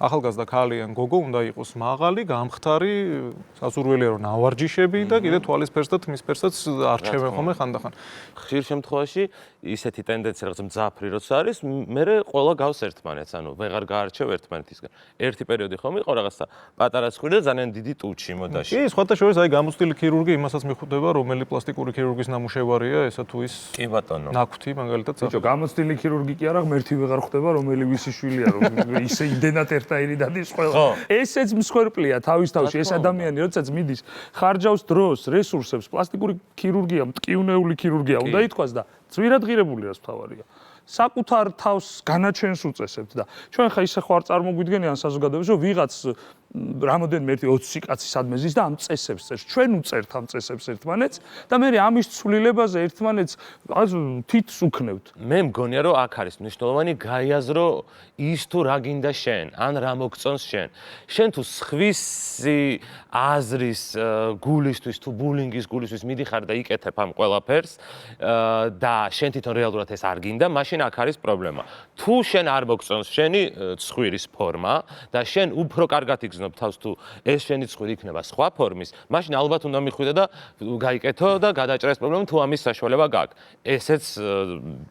ახალგაზრდა ქალი ან გოგო უნდა იყოს მაღალი, გამხდარი, საზურველია რომ ნავარჯიშები და კიდე თვალის ფერს და თმის ფერსაც არჩევენ ხოლმე ხანდახან. ხშირ შემთხვევაში ისეთი ტენდენცია რაღაც მძაფრი როცა არის, მე ყველა გავს ერთმანეთს, ანუ ვეღარ გაარჩევ ერთმანეთისგან. ერთი პერიოდი ხომ იყო რაღაცა პატარა ცხვირი და ძალიან დიდი ტუჩი მოდაში. კი, სხვათა შორის აი გამოცდილი ქირურგი იმასაც მიხვდება, რომელი პლასტიკური ქირურგის ნამუშევარია, ესა თუ ის კი ბატონო. ნაქვთი მაგალითად. ბიჭო, გამოცდილი ქირურგი კი არა, ღმერთი ვეღარ ხვდება, რომელი ვისი შვილია, რომ ისე იმდენად ერთ ერთნაირი დადის ყველა. ესეც მსხვერპლია თავის თავში, ეს ადამიანი როდესაც მიდის, ხარჯავს დროს, რესურსებს, პლასტიკური ქირურგია, მტკივნეული ქირურგია უნდა ითქვას და ძვირადღირებული რაც მთავარია. საკუთარ თავს განაჩენს უწესებთ და ჩვენ ხა ისე ხო არ წარმოგვიდგენიან საზოგადოებაში რომ ვიღაც რამოდენიმე 20 კაცი სადმე ზის და ამ წესებს წერს. ჩვენ უწერთ ამ წესებს ერთმანეთს და მე ამის ცვლილებაზე ერთმანეთს თითს უქნევთ. მე მგონია რომ აქ არის მნიშვნელოვანი გაიაზრო ის თუ რა გინდა შენ, ან რა მოგწონს შენ. შენ თუ სხვისი აზრის გულისთვის თუ ბულინგის გულისთვის მიდიხარ და იკეთებ ამ ყველაფერს და შენ თვითონ რეალურად ეს არ გინდა, მაშინ აქ არის პრობლემა. თუ შენ არ მოგწონს შენი ცხვირის ფორმა და შენ უფრო კარგად იგრძნობ თავს თუ ეს შენი ცხვირი იქნება სხვა ფორმის, მაშინ ალბათ უნდა მიხვიდე და გაიკეთო და გადაჭრეს პრობლემა თუ ამის საშუალება გაქვს. ესეც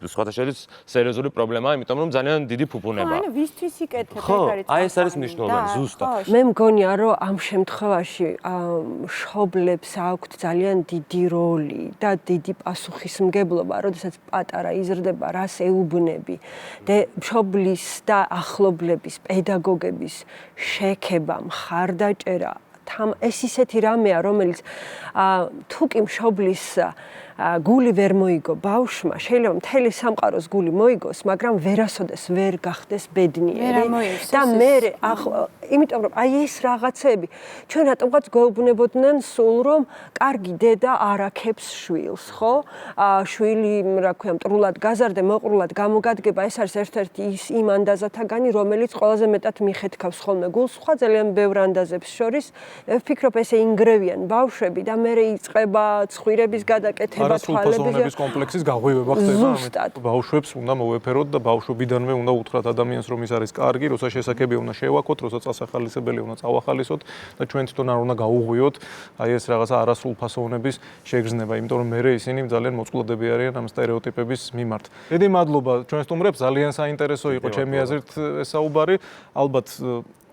სხვათა შორის სერიოზული პრობლემაა, იმიტომ რომ ძალიან დიდი ფუფუნება. ანუ ვისთვის იკეთებ ხო, აი ეს არის მნიშვნელოვანი ზუსტად. მე მგონია რომ ამ შემთხვევაში მშობლებს აქვთ ძალიან დიდი როლი და დიდი პასუხისმგებლობა, როდესაც პატარა იზრდება, რას ეუბნები და მშობლის და ახლობლების, პედაგოგების შექება, მხარდაჭერა, ეს ისეთი რამეა, რომელიც თუ კი მშობლის გული ვერ მოიგო ბავშვმა, შეიძლება მთელი სამყაროს გული მოიგოს, მაგრამ ვერასოდეს ვერ გახდეს ბედნიერი და მე იმიტომ რომ აი ეს რაღაცები ჩვენ რატომღაც გვეუბნებოდნენ სულ რომ კარგი დედა არ აქებს შვილს, ხო? შვილი, რა ქვია, მტრულად გაზარდე, მოყრულად გამოგადგება, ეს არის ერთ-ერთი იმ ანდაზათაგანი, რომელიც ყველაზე მეტად მიხეთქავს ხოლმე გულს, სხვა ძალიან ბევრ ანდაზებს შორის. ვფიქრობ, ესე ინგრევიან ბავშვები და მე იწყება ცხვირების გადაკეთება. არასრულფასოვნების კომპლექსის გაღვივება ხდება, ამიტომ ბავშვებს უნდა მოვეფეროთ და ბავშვობიდანვე უნდა უთხრათ ადამიანს, რომ ის არის კარგი, როცა შესაძლებელია უნდა შევაქოთ, როცა წასახალისებელი უნდა წავახალისოთ და ჩვენ თვითონ არ უნდა გაუღვიოთ აი ეს რაღაცა არასრულფასოვნების შეგრძნება, იმიტომ რომ მე ისინი ძალიან მოწყვლადები არიან ამ სტერეოტიპების მიმართ. დიდი მადლობა ჩვენ სტუმრებს, ძალიან საინტერესო იყო ჩემი აზრით ეს საუბარი. ალბათ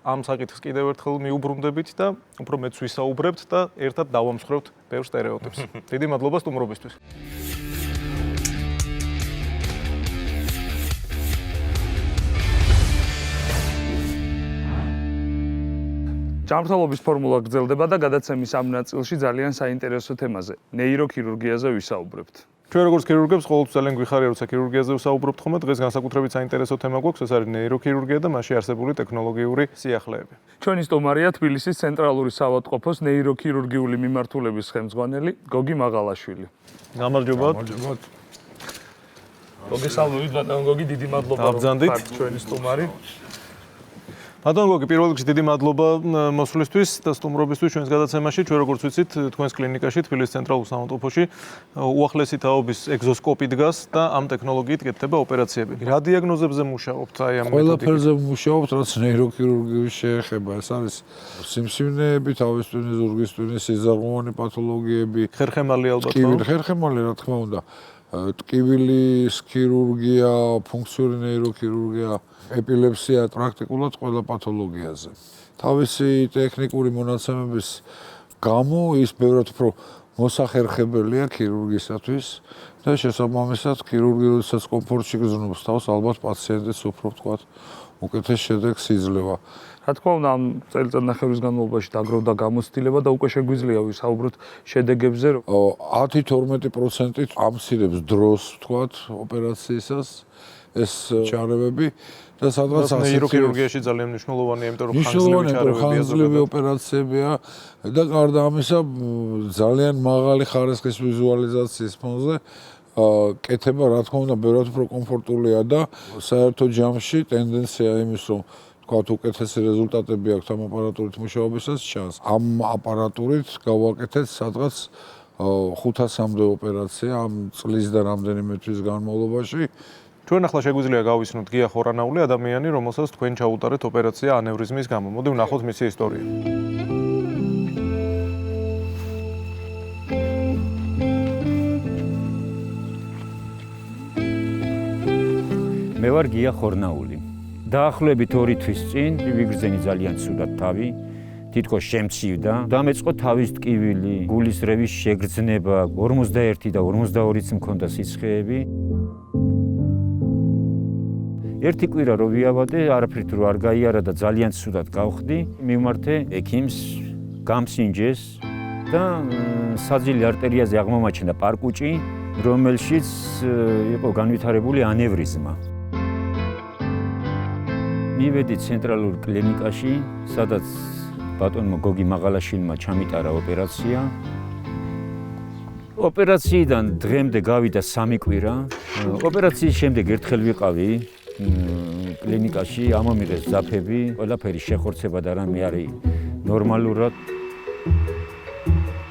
ამ საკითხს კიდევ ერთხელ მიუბრუნდებით და უფრო მეც ვისაუბრებთ და ერთად დავამსხვრევთ ბევრ სტერეოტიპს. დიდი მადლობა სტუმრობისთვის. ჯანმრთელობის ფორმულა გრძელდება და გადაცემის ამ ნაწილში ძალიან საინტერესო თემაზე ნეიროქირურგიაზე ვისაუბრებთ. ჩვენ როგორც ქირურგებს ყოველთვის ძალიან გვიხარია, როცა ქირურგიაზე ვსაუბრობთ ხოლმე, დღეს განსაკუთრებით საინტერესო თემა გვაქვს, ეს არის ნეიროქირურგია და მასში არსებული ტექნოლოგიური სიახლეები. ჩვენი სტუმარია თბილისის ცენტრალური საავადმყოფოს ნეიროქირურგიული მიმართულების ხელმძღვანელი გოგი მაღალაშვილი. გამარჯობა. მოგესალმებით ბატონ გოგი, დიდი მადლობა რომ ხართ ჩვენი სტუმარი. ბატონ გოგი, პირველ რიგში დიდი მადლობა მოსვლისთვის და სტუმრობისთვის ჩვენს გადაცემაში. ჩვენ როგორც ვიცით, თქვენს კლინიკაში თბილისის ცენტრალურ საავადმყოფოში უახლესი თაობის ეგზოსკოპი დგას და ამ ტექნოლოგიით გეთდება ოპერაციები. რა დიაგნოზებზე მუშაობთ აი ამ მეთოდით? ყველაფერზე მუშაობთ, რაც ნეიროქირურგიის შეეხება. ეს არის სიმსივნეები, თავის ტვინის, ზურგის ტვინის, სიზარღვოვანი პათოლოგიები, ხერხემალი ალბათ. ხერხემალი, რა თქმა უნდა. ტკივილის ქირურგია, ფუნქციური ნეიროქირურგია, ეპილეფსია, პრაქტიკულად ყველა პათოლოგიაზე. თავისი ტექნიკური მონაცემების გამო ის ბევრად უფრო მოსახერხებელია ქირურგისათვის და შესაბამისად ქირურგი როდესაც კომფორტში გრძნობს თავს, ალბათ პაციენტიც უფრო ვთქვათ, უკეთეს შედეგს იძლევა. რა თქმა უნდა, ამ წელიწადნახევრის განმავლობაში დაგროვდა გამოცდილება და უკვე შეგვიძლია ვისაუბროთ შედეგებზე. 10-12% ამცირებს დროს, ვთქვათ, ოპერაციისას ეს ჩარევები და სადღაც ნეიროქირურგიაში ძალიან მნიშვნელოვანია, იმიტომ რომ ხანგრძლივი ოპერაციებია და გარდა ამისა ძალიან მაღალი ხარისხის ვიზუალიზაციის ფონზე კეთება, რა თქმა უნდა, ბევრად უფრო კომფორტულია და საერთო ჯამში ტენდენცია იმის, რომ თქვათ უკეთესი რეზულტატები აქვს ამ აპარატურით მუშაობისას ჩანს. ამ აპარატურით გავაკეთეთ სადღაც 500-მდე ოპერაცია ამ წლის და რამდენიმე თვის განმავლობაში. ჩვენ ახლა შეგვიძლია გავისნოთ გია ხორანაული ადამიანი, რომელსაც თქვენ ჩაუტარეთ ოპერაცია ანევრიზმის გამო. მოდი ვნახოთ მისი ისტორია. მე ვარ გია ხორნაული. დაახლოებით 2 თვის წინ ვიგრძენი ძალიან ცუდად თავი, თითქოს შემცივდა. დამეწყო თავის ტკივილი, გულის რევის შეგრძნება, 41 და 42-იც მქონდა სიცხეები. ერთი კვირა რო ვიავადე, არაფრით რო არ გაიარა და ძალიან ცუდად გავხდი, მივმართე ექიმს, გამსინჯეს და საძილი არტერიაზე აღმომაჩნდა პარკუჭი, რომელშიც იყო განვითარებული ანევრიზმა. მივედი ცენტრალურ კლინიკაში, სადაც ბატონმა გოგი მაღალაშვილმა ჩამიტარა ოპერაცია. ოპერაციიდან დღემდე გავიდა 3 კვირა. ოპერაციის შემდეგ ერთხელ ვიყავი კლინიკაში, ამომიღეს ზაფები, ყველაფერი შეხორცება და რამე არის ნორმალურად.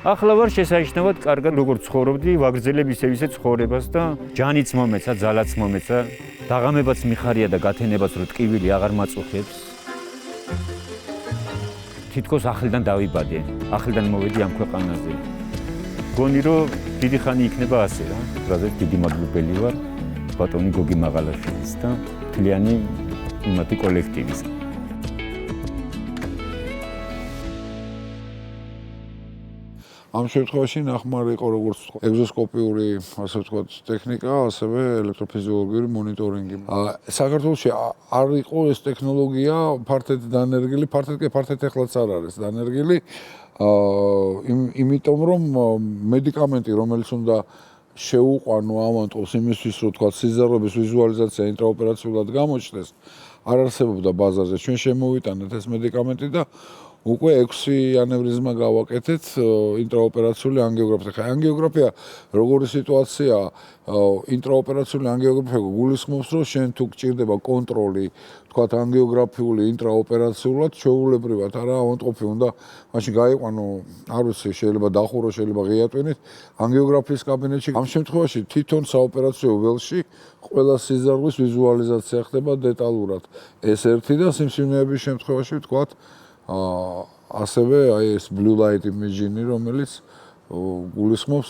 ახლა ვარ შესანიშნავად კარგად როგორ ცხოვრობდი, ვაგრძელებ ისე ცხოვრებას და ჯანიც მომეცა, ძალაც მომეცა, დაღამებაც მიხარია და გათენებაც რო ტკივილი აღარ მაწუხებს. თითქოს ახლიდან დავიბადე, ახლიდან მოვედი ამ ქვეყანაზე. გონი რომ დიდი ხანი იქნება ასე რა, რადგან დიდი მადლობელი ვარ ბატონი გოგი მაღალაშვილის და მთლიანი იმათი კოლექტივის. ამ შემთხვევაში ნახმარი იყო როგორც ეგზოსკოპიური, ასე ვთქვათ, ტექნიკა, ასევე ელექტროფიზიოლოგიური მონიტორინგი. საქართველოში არ იყო ეს ტექნოლოგია ფართედ დანერგილი, ფართედ ეხლაც არ არის დანერგილი. იმიტომ რომ მედიკამენტი, რომელიც უნდა შეუყვანო ამანტყოს იმისთვის, რომ თქვა სიზარობის ვიზუალიზაცია ინტრაოპერაციულად გამოჩნდეს, არ არსებობდა ბაზარზე. ჩვენ შემოვიტანეთ ეს მედიკამენტი და უკვე 6 ანევრიზმა გავაკეთეთ ინტრაოპერაციული ანგიოგრაფია. ხა ანგიოგრაფია როგორი სიტუაციაა? ინტრაოპერაციული ანგიოგრაფია გულისხმობს, რომ შენ თუ გჭირდება კონტროლი, თქვათ ანგიოგრაფიული ინტრაოპერაციულად, ჩვეულებრივად არა ავანტყოფი უნდა მაშინ გაიყვანო, არ ვიცი, შეიძლება დახურო, შეიძლება ღია ტვინით ანგიოგრაფიის კაბინეტში. ამ შემთხვევაში თვითონ საოპერაციო ველში ყველა სიზარღვის ვიზუალიზაცია ხდება დეტალურად. ეს ერთი და სიმსივნეების შემთხვევაში ვთქვათ ასევე აი ეს blue light imaging, რომელიც გულისხმობს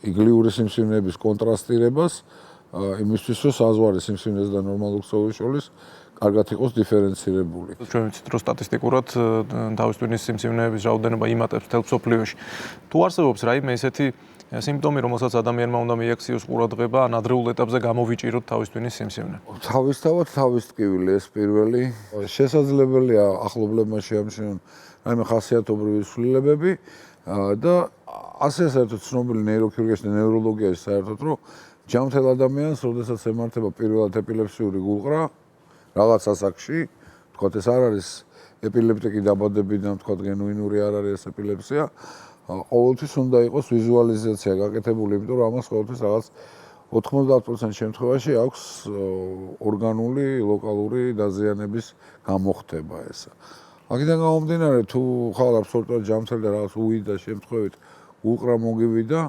იგლიური სიმსივნეების კონტრასტირებას, იმისთვის რომ საზღვარი სიმსივნეს და ნორმალურ ქსოვილის შორის კარგად იყოს დიფერენცირებული. ჩვენ ვიცით რომ სტატისტიკურად თავის ტვინის სიმსივნეების რაოდენობა იმატებს მთელ მსოფლიოში. თუ არსებობს რაიმე ესეთი სიმპტომი, რომელსაც ადამიანმა უნდა მიაქციოს ყურადღება, ან ადრეულ ეტაპზე გამოვიჭიროთ თავის ტვინის სიმსივნე. თავისთავად თავის ტკივილი ეს პირველი. შესაძლებელია ახლობლებმა შეამჩნიონ რაიმე ხასიათობრივი ცვლილებები და ასე საერთოდ ცნობილი ნეიროქირურგიაში და ნევროლოგიაში საერთოდ რომ ჯანმრთელ ადამიანს, როდესაც ემართება პირველად ეპილეფსიური გულყრა, რაღაც ასაკში, თქვათ ეს არ არის ეპილეპტიკი დაბადებიდან, თქვათ გენუინური არ არის ეს ეპილეფსია. ყოველთვის უნდა იყოს ვიზუალიზაცია გაკეთებული, იმიტომ რომ ამას ყოველთვის რაღაც 90% შემთხვევაში აქვს ორგანული ლოკალური დაზიანების გამოხდება ესა. აქედან გამომდინარე, თუ ხარ აბსოლუტურად ჯანმრთელი და რაღაც უვიდა შემთხვევით გულყრა მოგივიდა,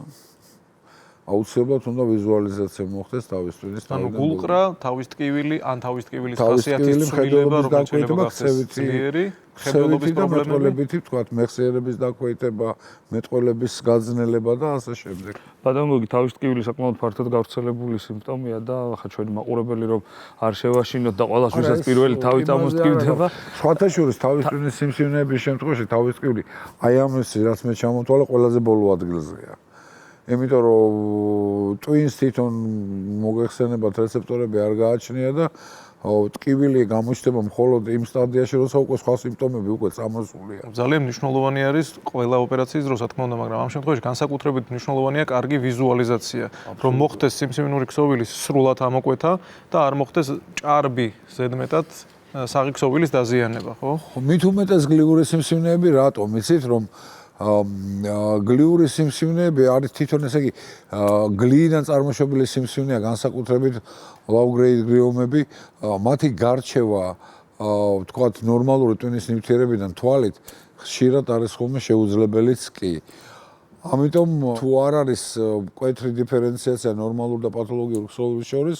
აუცილებლად უნდა ვიზუალიზაცია მოხდეს თავის ტვინის. ანუ გულყრა, თავის ტკივილი, ან თავის ტკივილის ხასიათის ცვლილება, რომელიც შეიძლება გახდეს ძლიერი, ხედველობის პრობლემები, თქვათ, მეხსიერების დაქვეითება, მეტყველების გაძნელება და ასე შემდეგ. ბატონ გოგი, თავის ტკივილი საკმაოდ ფართოდ გავრცელებული სიმპტომია და ახლა ჩვენი მაყურებელი რომ არ შევაშინოთ და ყველას ვისაც პირველი თავი წამოსტკივდება. სხვათა შორის თავის ტვინის სიმსივნეების შემთხვევაში თავის ტკივილი აი ამის რაც მე ჩამოთვალე ყველაზე ბოლო ადგილზეა. იმიტომ რომ ტვინს თვითონ მოგეხსენებათ რეცეპტორები არ გააჩნია და ტკივილი გამოჩნდება მხოლოდ იმ სტადიაში, როცა უკვე სხვა სიმპტომები უკვე წამოსულია. ძალიან მნიშვნელოვანი არის ყველა ოპერაციის დროს, რა თქმა უნდა, მაგრამ ამ შემთხვევაში განსაკუთრებით მნიშვნელოვანია კარგი ვიზუალიზაცია, რომ მოხდეს სიმსივნური ქსოვილის სრულად ამოკვეთა და არ მოხდეს ჭარბი ზედმეტად საღი ქსოვილის დაზიანება, ხო? მით უმეტეს გლიური სიმსივნეები რატომ? იცით რომ გლიური სიმსივნეები არის თვითონ ესე იგი გლიიდან წარმოშობილი სიმსივნეა, განსაკუთრებით low grade გლიომები, მათი გარჩევა ვთქვათ ნორმალური ტვინის ნივთიერებიდან თვალით ხშირად არის ხოლმე შეუძლებელიც კი. ამიტომ თუ არ არის მკვეთრი დიფერენციაცია ნორმალურ და პათოლოგიურ ქსოვილის შორის,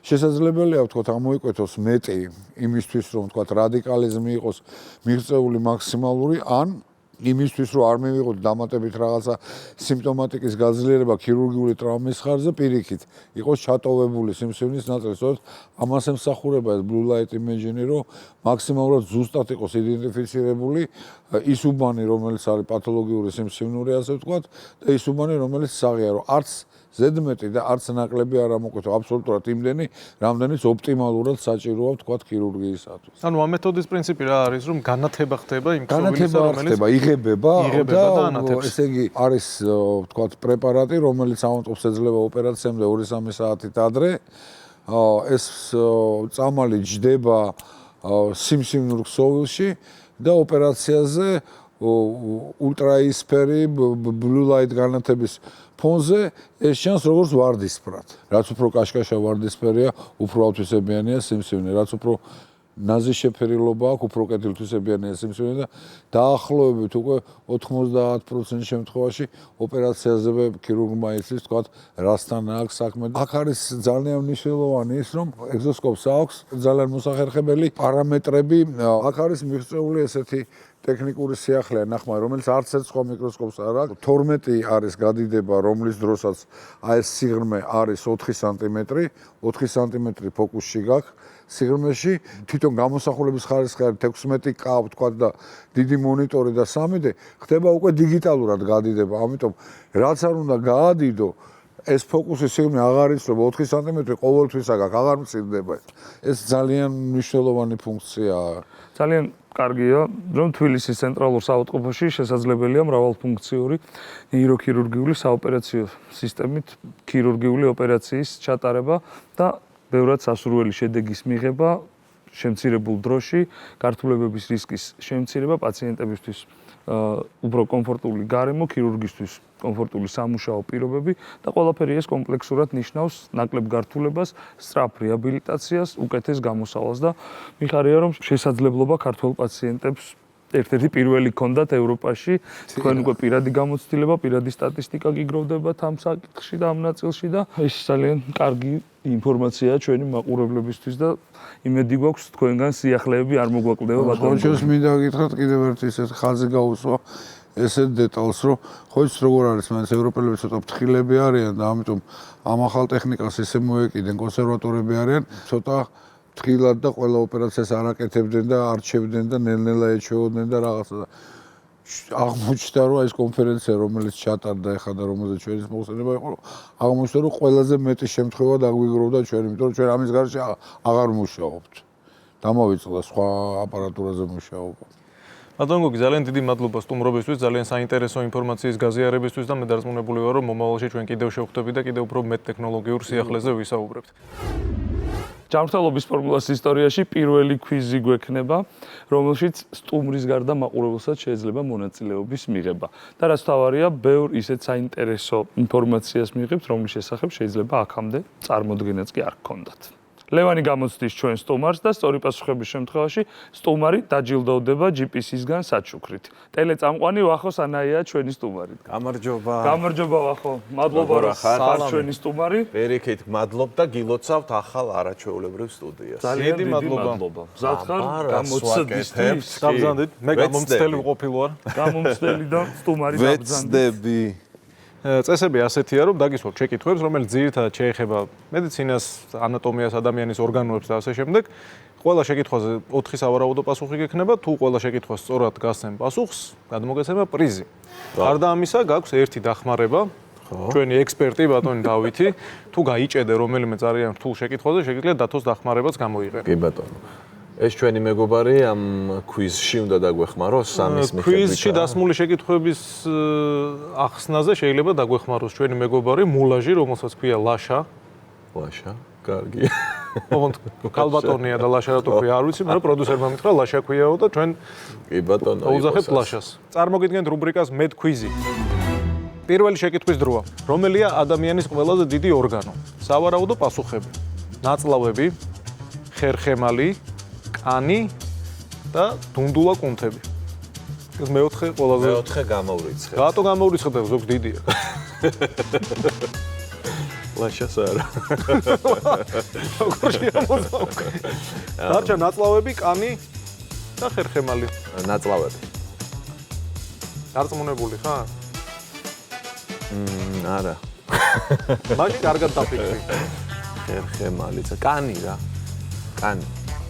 შესაძლებელია ვთქვათ ამოიკვეთოს მეტი იმისთვის რომ ვთქვათ რადიკალიზმი იყოს მიღწეული მაქსიმალური ან იმისთვის რომ არ მივიღოთ დამატებით რაღაცა სიმპტომატიკის გაძლიერება ქირურგიული ტრავმის ხარჯზე, პირიქით იყოს ჩატოვებული სიმსივნის ნაწილი. სწორედ ამას ემსახურება ეს blue light imaging, რომ მაქსიმალურად ზუსტად იყოს იდენტიფიცირებული ის უბანი, რომელიც არის პათოლოგიური სიმსივნური, ასე ვთქვათ, და ის უბანი, რომელიც საღია, რომ არც ზედმეტი და არც ნაკლები არ ამოკვეთო აბსოლუტურად იმდენი, რამდენიც ოპტიმალურად საჭიროა თქვათ ქირურგიისათვის. ანუ ამ მეთოდის პრინციპი რა არის, რომ განათება ხდება იმ განათება არ ხდება, იღებება და ესე იგი არის თქვათ პრეპარატი, რომელიც ამოტობს ეძლევა ოპერაციამდე 2-3 საათით ადრე. ეს წამალი ჯდება სიმსივნურ ქსოვილში და ოპერაციაზე ultraისფერი blue light განათების ფონზე ეს ჩანს როგორც ვარდისფრად. რაც უფრო კაშკაშა ვარდისფერია, უფრო ავთვისებიანია სიმსივნე, რაც უფრო ნაზი შეფერილობა აქვს, უფრო კეთილთვისებიანია სიმსივნე და დაახლოებით უკვე 90% შემთხვევაში ოპერაციაზე ქირურგმა იცის თქვათ რასთან აქვს საქმე. აქ არის ძალიან მნიშვნელოვანი ის, რომ ეგზოსკოპს აქვს ძალიან მოსახერხებელი პარამეტრები. აქ არის მიღწეული ესეთი ტექნიკური სიახლეა ნახმარი, რომელიც არც ერთ სხვა მიკროსკოპს არ აქვს. 12 არის გადიდება, რომლის დროსაც ეს სიღრმე არის 4 სანტიმეტრი, 4 სანტიმეტრი ფოკუსში გაქვს. სიღრმეში თვითონ გამოსახულების ხარისხი არის 16K ვთქვათ და დიდი მონიტორი და 3D ხდება უკვე დიგიტალურად გადიდება. ამიტომ რაც არ უნდა გაადიდო, ეს ფოკუსის სიღრმე აღარ იცვლება 4 სანტიმეტრი ყოველთვის აქ აღარ მცირდება. ეს ძალიან მნიშვნელოვანი ფუნქციაა. ძალიან კარგია, რომ თბილისის ცენტრალურ საავადმყოფოში შესაძლებელია მრავალფუნქციური ნეიროქირურგიული საოპერაციო სისტემით ქირურგიული ოპერაციის ჩატარება და ბევრად სასურველი შედეგის მიღება შემცირებულ დროში, გართულებების რისკის შემცირება პაციენტებისთვის უფრო კომფორტული გარემო, ქირურგისთვის კომფორტული სამუშაო პირობები და ყველაფერი ეს კომპლექსურად ნიშნავს ნაკლებ გართულებას, სწრაფ რეაბილიტაციას, უკეთეს გამოსავალს და მიხარია რომ შესაძლებლობა ქართველ პაციენტებს ერთ-ერთი პირველი ქონდათ ევროპაში, თქვენ უკვე პირადი გამოცდილება, პირადი სტატისტიკა გიგროვდებათ ამ საკითხში და ამ ნაწილში და ეს ძალიან კარგი ინფორმაციაა ჩვენი მაყურებლებისთვის და იმედი გვაქვს თქვენგან სიახლეები არ მოგვაკლდება ბატონო. ხოჭოს მინდა გითხრათ კიდევ ერთ ისეთ ხაზი გაუსვა ესეთ დეტალს, რომ ხო იცით როგორ არის, მაინც ევროპელები ცოტა ფრთხილები არიან და ამიტომ ამ ახალ ტექნიკას ესე მოეკიდნენ, კონსერვატორები არიან, ცოტა ფრთხილად და ყველა ოპერაციას არაკეთებდნენ და არჩევდნენ და ნელ-ნელა ეჩვეოდნენ და რაღაცა და აღმოჩნდა რომ ეს კონფერენცია რომელიც ჩატარდა ეხლა და რომელზეც ჩვენი მოხსენება იყო აღმოჩნდა რომ ყველაზე მეტი შემთხვევა დაგვიგროვდა ჩვენ იმიტომ რომ ჩვენ ამის გარშე აღარ მუშაობთ დამავიწყდა სხვა აპარატურაზე მუშაობა ბატონო გოგი ძალიან დიდი მადლობა სტუმრობისთვის ძალიან საინტერესო ინფორმაციის გაზიარებისთვის და მე დარწმუნებული ვარ რომ მომავალში ჩვენ კიდევ შევხვდებით და კიდევ უფრო მეტ ტექნოლოგიურ სიახლეზე ვისაუბრებთ ჯანმრთელობის ფორმულას ისტორიაში პირველი ქვიზი გვექნება, რომელშიც სტუმრის გარდა მაყურებელსაც შეიძლება მონაწილეობის მიღება. და რაც თავარია, ბევრ ისეთ საინტერესო ინფორმაციას მიღებთ, რომლის შესახებ შეიძლება აქამდე წარმოდგენაც კი არ გქონდათ. ლევანი გამოცდის ჩვენ სტუმარს და სწორი პასუხების შემთხვევაში სტუმარი დაჯილდოვდება GPS-ისგან საჩუქრით. ტელეწამყვანი ვახო სანაია ჩვენი სტუმარი. გამარჯობა. გამარჯობა ვახო. მადლობა რომ ხარ ჩვენი სტუმარი. ვერიქით, მადლობ და გილოცავთ ახალ არაჩვეულებრივ სტუდიას. ძალიან დიდი მადლობა. მზად ხარ გამოცდისთვის. საბრძანდით, მე გამომცდელი ვყოფილ ვარ. გამომცდელი და სტუმარი საბრძანდით. ვეცდები. წესები ასეთია, რომ დაგისვამ შეკითხვებს, რომელიც ძირითადად შეეხება მედიცინას, ანატომიას, ადამიანის ორგანოებს და ასე შემდეგ. ყველა შეკითხვაზე 4 სავარაუდო პასუხი გექნება, თუ ყველა შეკითხვას სწორად გასცემ პასუხს, გადმოგეცემა პრიზი. გარდა ამისა, გაქვს ერთი დახმარება. ჩვენი ექსპერტი ბატონი დავითი, თუ გაიჭედე რომელიმე ძალიან რთულ შეკითხვაზე, შეგიძლიათ დათოს დახმარებაც გამოიყენო. კი ბატონო. ეს ჩვენი მეგობარი ამ ქვიზში უნდა დაგვეხმაროს სამის მიხედვით. ქვიზში დასმული შეკითხვების ახსნაზე შეიძლება დაგვეხმაროს ჩვენი მეგობარი მულაჟი, რომელსაც ქვია ლაშა. ლაშა, კარგი. ოღონდ კალბატონია და ლაშა რატო ქვია, არ ვიცი, მაგრამ პროდიუსერმა მითხრა ლაშა ქვიაო და ჩვენ კი ბატონო, უძახებთ ლაშას. წარმოგიდგენთ რუბრიკას med quiz-ი. პირველი შეკითხვის დროა. რომელია ადამიანის ყველაზე დიდი ორგანო? სავარაუდო პასუხები. ნაწლავები, ხერხემალი, კანი და დუნდულა კუნთები. ეს მეოთხე ყველაზე მეოთხე გამოვრიცხე. რატო გამოვრიცხე ზოგ დიდია? ლაშას არა. როგორ შემოძავ? დარჩა ნაწლავები, კანი და ხერხემალი. ნაწლავები. დარწმუნებული ხარ? არა. მაშინ კარგად დაფიქრი. ხერხემალი, კანი რა. კანი.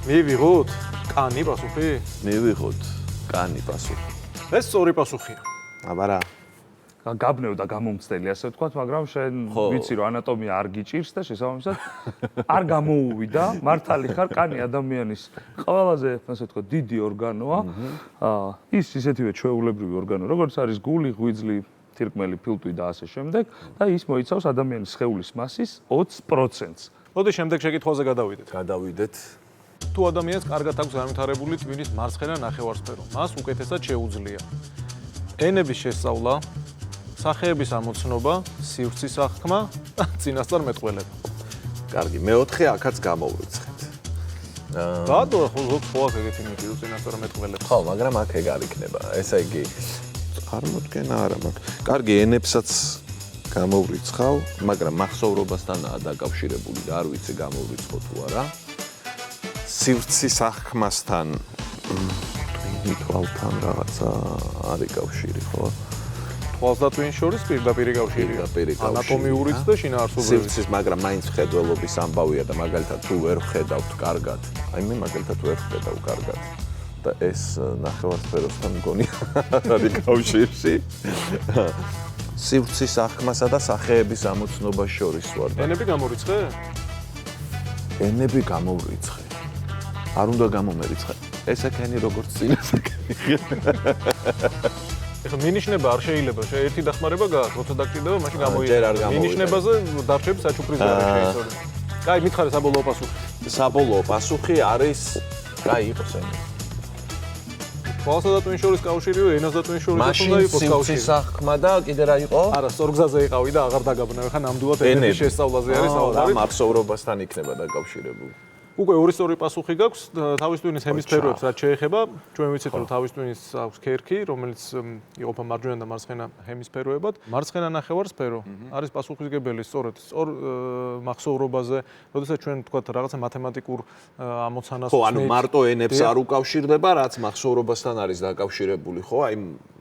მივიღოთ? კანი პასუხი? მივიღოთ. კანი პასუხი. ეს სწორი პასუხია. აბა რა. გაბნევდა გამომცდელი, ასე ვთქვათ, მაგრამ შენ ვიცი რომ ანატომია არ გიჭირს და შესაბამისად არ გამოუვიდა. მართალი ხარ, კანი ადამიანის ყველაზე, ასე ვთქვათ, დიდი ორგანოა. ის ისეთივე ჩვეულებრივი ორგანო, როგორც არის გული, ღვიძლი, თირკმელი, ფილტვი და ასე შემდეგ და ის მოიცავს ადამიანის სხეულის მასის 20%-ს. მოდი შემდეგ შეკითხვაზე გადავიდეთ. გადავიდეთ. თუ ადამიანს კარგად აქვს განვითარებული ტვინის მარცხენა ნახევარსფერო, მას უკეთესად შეუძლია ენების შესწავლა, სახეების ამოცნობა, სივრცის აღქმა და წინასწარ მეტყველება. კარგი, მეოთხე აქაც გამოვრიცხეთ. ბადო, ხო აქ ეგეთი მითი წინასწარ მეტყველება. ხო, მაგრამ აქ ეგ არ იქნება. ესე იგი წარმოდგენა არა მაქვს. კარგი, ენებსაც გამოვრიცხავ, მაგრამ მახსოვრობასთანაა დაკავშირებული და არ ვიცი გამოვრიცხო თუ არა. სივრცის აღქმასთან თვალთან რაღაცა არის კავშირი, ხო? თვალს და ტვინს შორის პირდაპირი კავშირია. ანატომიურიც და შინაარსობრივიც. სივრცის, მაგრამ მაინც ხედველობის ამბავია და მაგალითად თუ ვერ ხედავთ კარგად, აი მე მაგალითად ვერ ხედავ კარგად და ეს ნახევარსფეროსთან მგონი არის კავშირში. სივრცის აღქმასა და სახეების ამოცნობას შორის ვარ. ენები გამორიცხე? ენები გამოვრიცხე. არ უნდა გამომერიცხე. ესაკენი როგორც წინასაკენი. ეხლა მინიშნება არ შეიძლება, ერთი დახმარება გაქვს, როცა დაგჭირდება, მაშინ ჯერ არ გამოიერთება. გამოვიდა. მინიშნებაზე დარჩები საჩუქრის გარეშე შეიცვალე. კაი, მითხარი საბოლოო პასუხი. საბოლოო პასუხი არის კაი იყოს ენა. თვალსა და ტვინს შორის კავშირიო, ენას და ტვინს შორის მაშინ უნდა იყოს კავშირი. სივრცის აღქმა და კიდე რა იყო? არა, სწორ გზაზე იყავი და აღარ დაგაბნევ. ეხლა ნამდვილად ენების შესწავლაზე არის საუბარი. მახსოვრობასთან იქნება დაკავშირებული. უკვე ორი სწორი პასუხი გაქვს თავის ტვინის ჰემისფეროებს, რაც შეეხება. ჩვენ ვიცით, რომ თავის ტვინის აქვს ქერქი, რომელიც იყოფა მარჯვენა და მარცხენა ჰემისფეროებად. მარცხენა ნახევარსფერო არის პასუხისმგებელი სწორედ სწორ მახსოვრობაზე, როდესაც ჩვენ ვთქვათ რაღაცა მათემატიკურ ამოცანას ხო, ანუ მარტო ენებს არ უკავშირდება, რაც მახსოვრობასთან არის დაკავშირებული, ხო? აი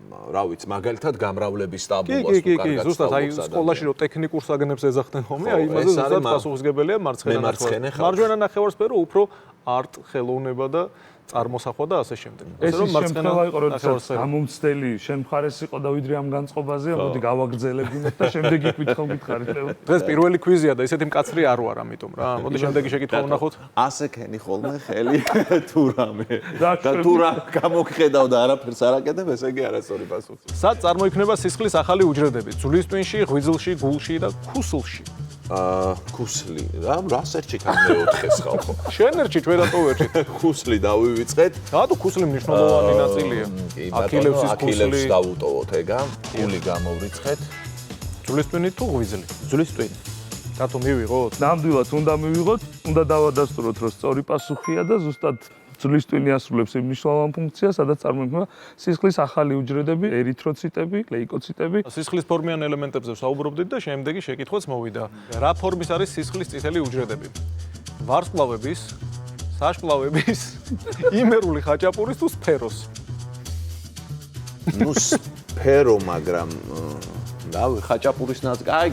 რა ვიცი, მაგალითად გამრავლების ტაბულას თუ კარგად ზუსტად აი სკოლაში რო ტექნიკურ საგნებს ეძახდნენ ხოლმე, აი იმაზე ზუსტად პასუხისმგებელია მარცხენა ნახევარსფერო. მარჯვენა ნახევარსფერო უფრო არტ ხელოვნება და წარმოსახვა და ასე შემდეგ. ეს შემთხვევა იყო, როდესაც გამომცდელი შენ მხარეს იყო და ვიდრე ამ განწყობაზე, მოდი გავაგრძელებინოთ და შემდეგ გითხარით. დღეს პირველი კვიზია და ისეთი მკაცრი არ ვარ, ამიტომ რა. მოდი შემდეგი შეკითხვა ვნახოთ. ასე ქენი ხოლმე ხელი თუ რამე. და თუ რა გამოგხედავ და არაფერს არ აკეთებ, ესე იგი არასწორი პასუხი. სად წარმოიქმნება სისხლის ახალი უჯრედები? ძვლის ტვინში, ღვიძლში, გულში და ქუსლში. ქუსლი. რა სერჩი გამეოთხეს ხალხო. შენ ერჩი, ჩვენ რატო ვერჩით? ქუსლი დავივიწყეთ. რატო ქუსლი მნიშვნელოვანი ნაწილია? აქილევსის აქილევს დავუტოვოთ ეგა. გული გამოვრიცხეთ. ძვლის ტვინი თუ ღვიძლი? ძვლის ტვინი. რატო მივიღოთ? ნამდვილად უნდა მივიღოთ, უნდა დავადასტუროთ, რომ სწორი პასუხია და ზუსტად ძვლის ტვინი ასრულებს იმ მნიშვნელოვან ფუნქციას, სადაც წარმოიქმნება სისხლის ახალი უჯრედები, ერითროციტები, ლეიკოციტები. სისხლის ფორმიან ელემენტებზე ვსაუბრობდით და შემდეგი შეკითხვაც მოვიდა. რა ფორმის არის სისხლის წითელი უჯრედები? ვარსკვლავების, საშკვლავების, იმერული ხაჭაპურის თუ სფეროს? ნუ სფერო, მაგრამ დავი ხაჭაპურის ნაწილი. აი,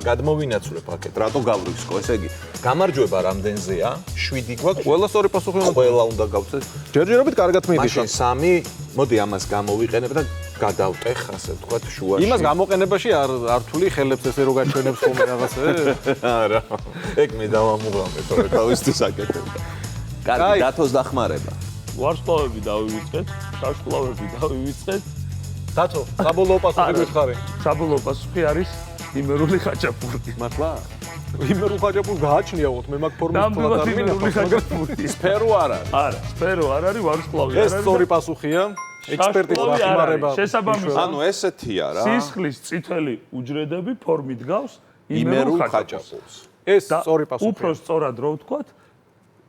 გადმოვინაცვლებ აქეთ. რატო გავრიცხო? ესე იგი, გამარჯვება რამდენზეა? 7 გვაქვს. ყველა სწორი პასუხი უნდა. ყველა უნდა გავცეთ. ჯერჯერობით კარგად მიდიხარ. მაშინ 3, მოდი ამას გამოვიყენებ და გადავტეხ, ასე ვთქვათ, შუაში. იმას გამოყენებაში არ თვლი ხელებს ესე რო გაჩვენებს ხოლმე რაღაცე? არა. ეგ მე დავამუღამე, თორე თავისთვის აკეთებ. კარგი, დათოს დახმარება. ვარსკვლავები დავივიწყეთ, საშკვლავები დავივიწყეთ. დათო, საბოლოო პასუხი გითხარი. საბოლოო პასუხი არის იმერული ხაჭაპური. მართლა? იმერულ ხაჭაპურს გააჩნიავთ, მე მაგ ფორმის თვალად არ მინახავს. სფერო არ არის. არა, სფერო არ არის, ვარსკვლავი არ არის. ეს სწორი პასუხია. ექსპერტის დახმარება. შესაბამისად. ანუ ესეთია რა. სისხლის წითელი უჯრედები ფორმით გავს იმერულ ხაჭაპურს. ეს სწორი პასუხია. უფრო სწორად რო ვთქვათ,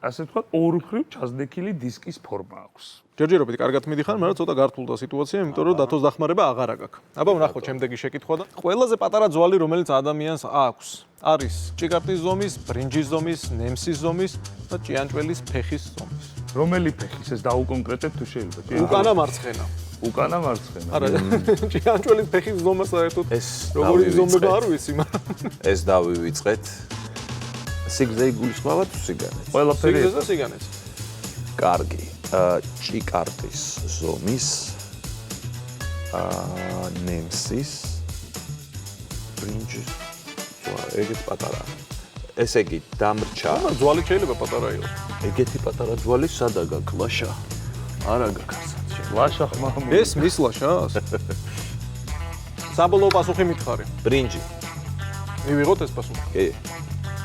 ასე ვთქვათ, ორმხრივ ჩაზნექილი დისკის ფორმა აქვს. ჯერჯერობით კარგად მიდიხარ, მაგრამ ცოტა გართულდა სიტუაცია, იმიტომ რომ დათოს დახმარება აღარ აქვს. აბა ვნახოთ შემდეგი შეკითხვა და ყველაზე პატარა ძვალი, რომელიც ადამიანს აქვს, არის ჭიკარტის ზომის, ბრინჯის ზომის, ნემსის ზომის და ჭიანჭველის ფეხის ზომის. რომელი ფეხის ეს დაუკონკრეტებ თუ შეიძლება? უკანა მარცხენა. უკანა მარცხენა. არა, ჭიანჭველის ფეხის ზომა საერთოდ როგორი ზომება არ ვიცი, მაგრამ ეს დავივიწყეთ. სიგრძე იგულისხმება თუ სიგანეც? ყველაფერი სიგრძე და სიგანეც. კარგი. ჭიკარტის ზომის ნემსის ბრინჯი ეგეთ პატარა ესე იგი დამრჩა ძვალი შეიძლება პატარა იყოს ეგეთი პატარა ძვალი სადა გაქვს ლაშა არა გაქვს ლაშა ხმამ ეს მის ლაშას საბოლოო პასუხი მითხარი ბრინჯი მივიღოთ ეს პასუხი კი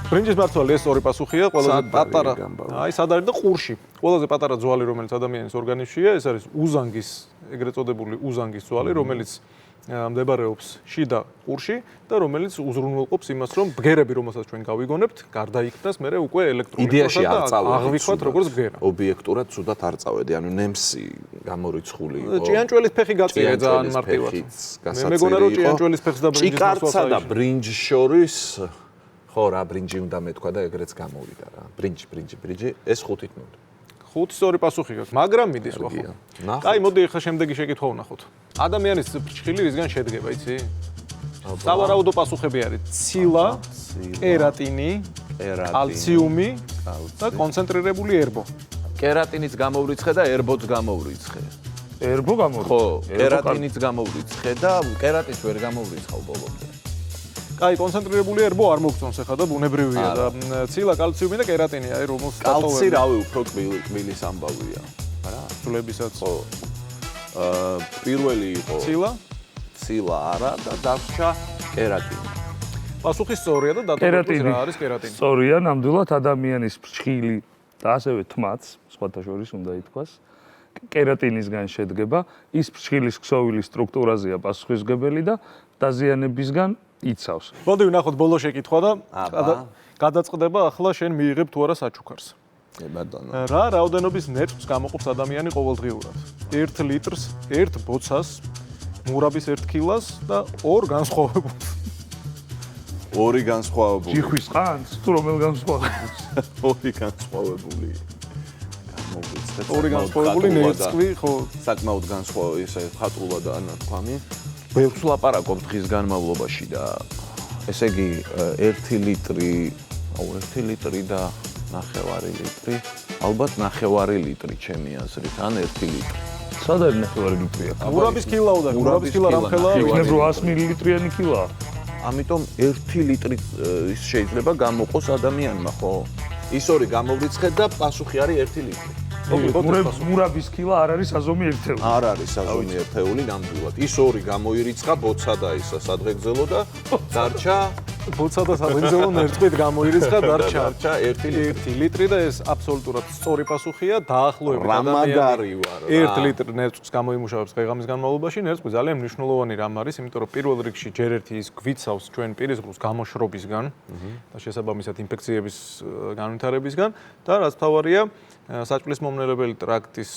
ბრინჯის მართვალი ეს ორი პასუხია ყველაზე პატარა აი სად არის და ყურში ყველაზე პატარა ძვალი რომელიც ადამიანის ორგანიზმშია ეს არის უზანგის ეგრეთ წოდებული უზანგის ძვალი რომელიც მდებარეობს შიდა ყურში და რომელიც უზრუნველყოფს იმას რომ ბგერები რომელსაც ჩვენ გავიგონებთ გარდაიქმნას მერე უკვე ელექტრული იდეაში არ წავედი აღვიქვათ როგორც ბგერა ობიექტურად ცუდად არ წავედი ანუ ნემსი გამორიცხული იყო ჭიანჭველის ფეხი გაწირე ძალიან მარტივად მე მეგონა რომ ჭიანჭველის ფეხს და ბრინჯის ჭიკარცა და ბრინჯ შორის ხო რა ბრინჯი უნდა მეთქვა და ეგრეც გამოვიდა რა ბრინჯი ეს ხუთით ნული 5-2 პასუხი გაქვს მაგრამ მიდის ხო კაი მოდი ახლა შემდეგი შეკითხვა ვნახოთ ადამიანის ფრჩხილი რისგან შედგება იცი სავარაუდო პასუხები არის ცილა კერატინი კალციუმი და კონცენტრირებული ერბო კერატინიც გამოვრიცხე და ერბოც გამოვრიცხე ერბო გამოვრიცხე ხო კერატინიც გამოვრიცხე და კერატინს ვერ გამოვრიცხავ ბოლომდე კაი კონცენტრირებული ერბო არ მოგწონს ახლა და ბუნებრივია და ცილა კალციუმი და კერატინი აი რომ კალცი რავი უფრო კბილის ამბავია არა ცვლებისაც ხო პირველი იყო ცილა არა და დარჩა კერატინი პასუხი სწორია და დატოვებთ რა არის კერატინი სწორია ნამდვილად ადამიანის ფრჩხილი და ასევე თმაც სხვათა შორის უნდა ითქვას კერატინისგან შედგება ის ფრჩხილის ქსოვილის სტრუქტურაზეა პასუხისმგებელი და დაზიანებისგან იცავს. მოდი ვნახოთ ბოლო შეკითხვა და გადაწყდება ახლა შენ მიიღებ თუ არა საჩუქარს. ბატონო. რა რაოდენობის ნერვს გამოყოფს ადამიანი ყოველდღიურად? 1 ლიტრს, 1 ბოცას, მურაბის 1 კილას და 2 განსხვავებულს. 2 განსხვავებული. ჯიხვის ყანს თუ რომელ განსხვავებულს? 2 განსხვავებული. გამოვიწყეთ. 2 განსხვავებული ნერვი, ხო, საკმაოდ განსხვავებული ესე ხატრულად და ანათქვამი. ბევრს ლაპარაკობ დღის განმავლობაში და ესე იგი 1 ლიტრი, 1 ლიტრი და 9 ლიტრი, ალბათ 9 ლიტრი ჩემი აზრით, ან 1 ლიტრი. სად არის 9 litrია? მურაბის კილაო და მურაბის კილა რამ ხელაა? იქნებ 100 მილilitrიანი კილაა. ამიტომ 1 ლიტრი ის შეიძლება გამოყოს ადამიანმა, ხო? ის ორი გამოვრიცხეთ და პასუხი არის 1 ლიტრი. მურაბის კილა არ არის საზომი ერთეული. არ არის საზომი ერთეული ნამდვილად. ის ორი გამოირიცხა ბოცა და ისა სადღეგრძელო და დარჩა ბოცა და სადღეგრძელო ნერწყვით გამოირიცხა დარჩა 1 ლიტრი და ეს აბსოლუტურად სწორი პასუხია დაახლოებით ადამიანი 1 ლიტრი ნერწყვს გამოიმუშავებს დღე-ღამის განმავლობაში ნერწყვი ძალიან მნიშვნელოვანი რამ არის იმიტომ რომ პირველ რიგში ჯერ ერთი ის გვიცავს ჩვენ პირისგრულს გამოშრობისგან და შესაბამისად ინფექციების განვითარებისგან და რაც თავარია საჭმლის მომნელებელი ტრაქტის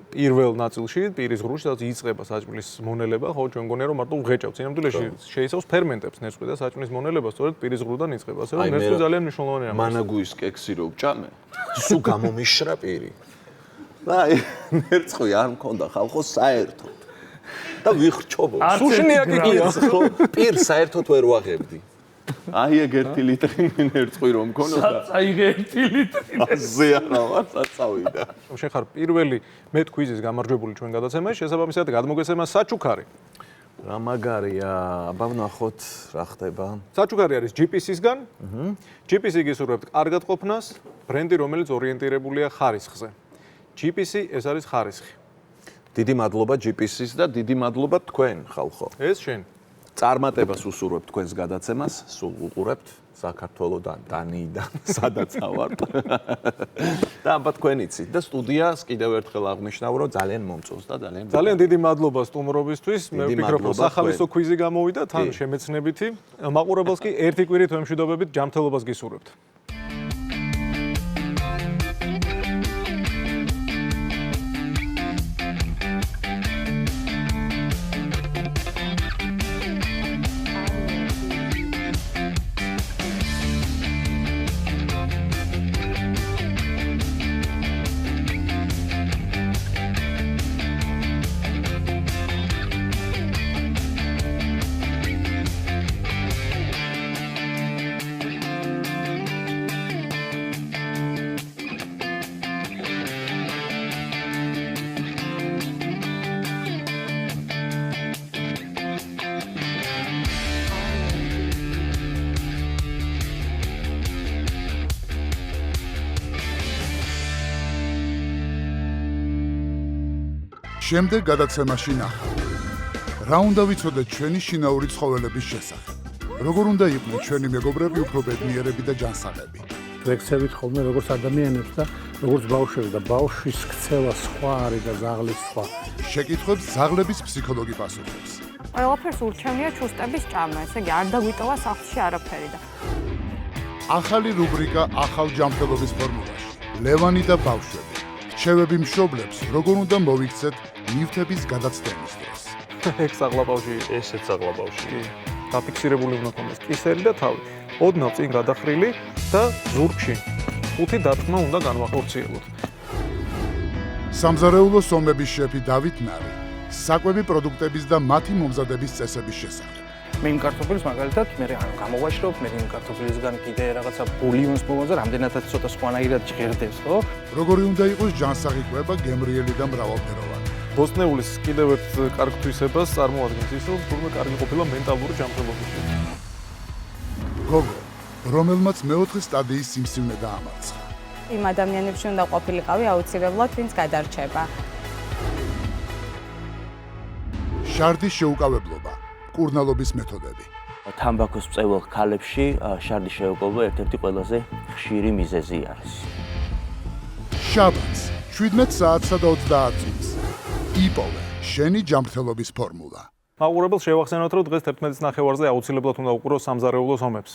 პირველ ნაწილში, პირის ღრუში, სადაც იწყება საჭმლის მონელება, ხო, ჩვენ გონია რომ მარტო ვღეჭავთ. სინამდვილეში შეიცავს ფერმენტებს ნერწყვი და საჭმლის მონელება სწორედ პირის ღრუდან იწყება. ასე რომ ნერწყვი ძალიან მნიშვნელოვანი რამაა. მანაგუის კექსი რო ვჭამე, სულ გამომიშრა პირი. და ნერწყვი არ მქონდა ხალხო საერთოდ. და ვიხრჩობო. სუშნიაკი კი ხო, პირს საერთოდ ვერ ვაღებდი. აი ეგ 1 ლიტრი ნერწყვი რომ მქონოდა. საიღე 1 ლიტრი. ასე არა ვარ საწავიდა. შენ ხარ პირველი მეტ კვიზის გამარჯვებული ჩვენ გადაცემაში, შესაბამისად გადმოგეცემა საჩუქარი. რა მაგარია, აბა ვნახოთ რა ხდება. საჩუქარი არის GPS-ისგან. GPS-ი გისურვებთ კარგად ყოფნას, ბრენდი რომელიც ორიენტირებულია ხარისხზე. GPS-ი ეს არის ხარისხი. დიდი მადლობა GPS-ის და დიდი მადლობა თქვენ ხალხო. ეს შენ წარმატებას უსურვებთ თქვენს გადაცემას, სულ უყურებთ საქართველოდან, დანიიდან, სადაც ავართ. და აბა თქვენ იცით და სტუდიას კიდევ ერთხელ აღნიშნავ, რომ ძალიან მომწონს და ძალიან დიდი მადლობა სტუმრობისთვის. მე ვფიქრობ, რომ სახალისო კვიზი გამოვიდა, თან შემეცნებითი. მაყურებელს კი ერთი კვირით ვემშვიდობებით, ჯანმრთელობას გისურვებთ. შემდეგ გადაცემაში ნახავთ. რა უნდა ვიცოდეთ ჩვენი შინაური ცხოველების შესახებ? როგორ უნდა იყვნენ ჩვენი მეგობრები უფრო ბედნიერები და ჯანსაღები? ვექცევით ხოლმე როგორც ადამიანებს და როგორც ბავშვებს და ბავშვის ქცევა სხვა არის და ზაღლის სხვა. შეკითხვებს ზაღლების ფსიქოლოგი პასუხობს. ყველაფერს ურჩევნია ჩუსტების ჭამა, ესე იგი არ დაგვიტოვა სახლში არაფერი და ახალი რუბრიკა ახალ ჯანმრთელობის ფორმულაში. ლევანი და ბავშვები. რჩევები მშობლებს, როგორ უნდა მოვიქცეთ ნივთების გადაცდენის დროს. ეგ საღლაბავში, ესეც საღლაბავში. დაფიქსირებული უნდა ქონდეს კისერი და თავი. ოდნავ წინ გადახრილი და ზურგში. 5 დარტყმა უნდა განვახორციელოთ. სამზარეულო სომების შეფი დავით ნარი. საკვები პროდუქტების და მათი მომზადების წესების შესახებ. მე იმ კარტოფილს მაგალითად მე გამოვაშრობ, მე იმ კარტოფილისგან კიდე რაღაცა ბულიონს მომაზა, რამდენადაც ცოტა სხვანაირად ჭირდება, ხო? როგორი უნდა იყოს ჯანსაღი კვება, გემრიელი და მრავალფეროვანი. ბოსტნეულის კიდევ ერთ კარგ თვისებას წარმოადგენს ის, რომ თურმე კარგი ყოფილა მენტალური ჯანმრთელობაში. გოგო, რომელმაც მეოთხე სტადიის სიმსივნე დაამარცხა. იმ ადამიანებში უნდა ყოფილიყავი აუცილებლად, ვინც გადარჩება. შარდის შეუკავებლობა, კურნალობის მეთოდები. თამბაქოს მწვეველ ქალებში შარდის შეუკავება ერთ-ერთი ყველაზე ხშირი მიზეზი არის. შაბათს 17 საათსა და 30 წუთს. იპოვე შენი ჯანმრთელობის ფორმულა. მაყურებელს შევახსენოთ, რომ დღეს 11:30-ზე აუცილებლად უნდა უყუროს სამზარეულო სომებს.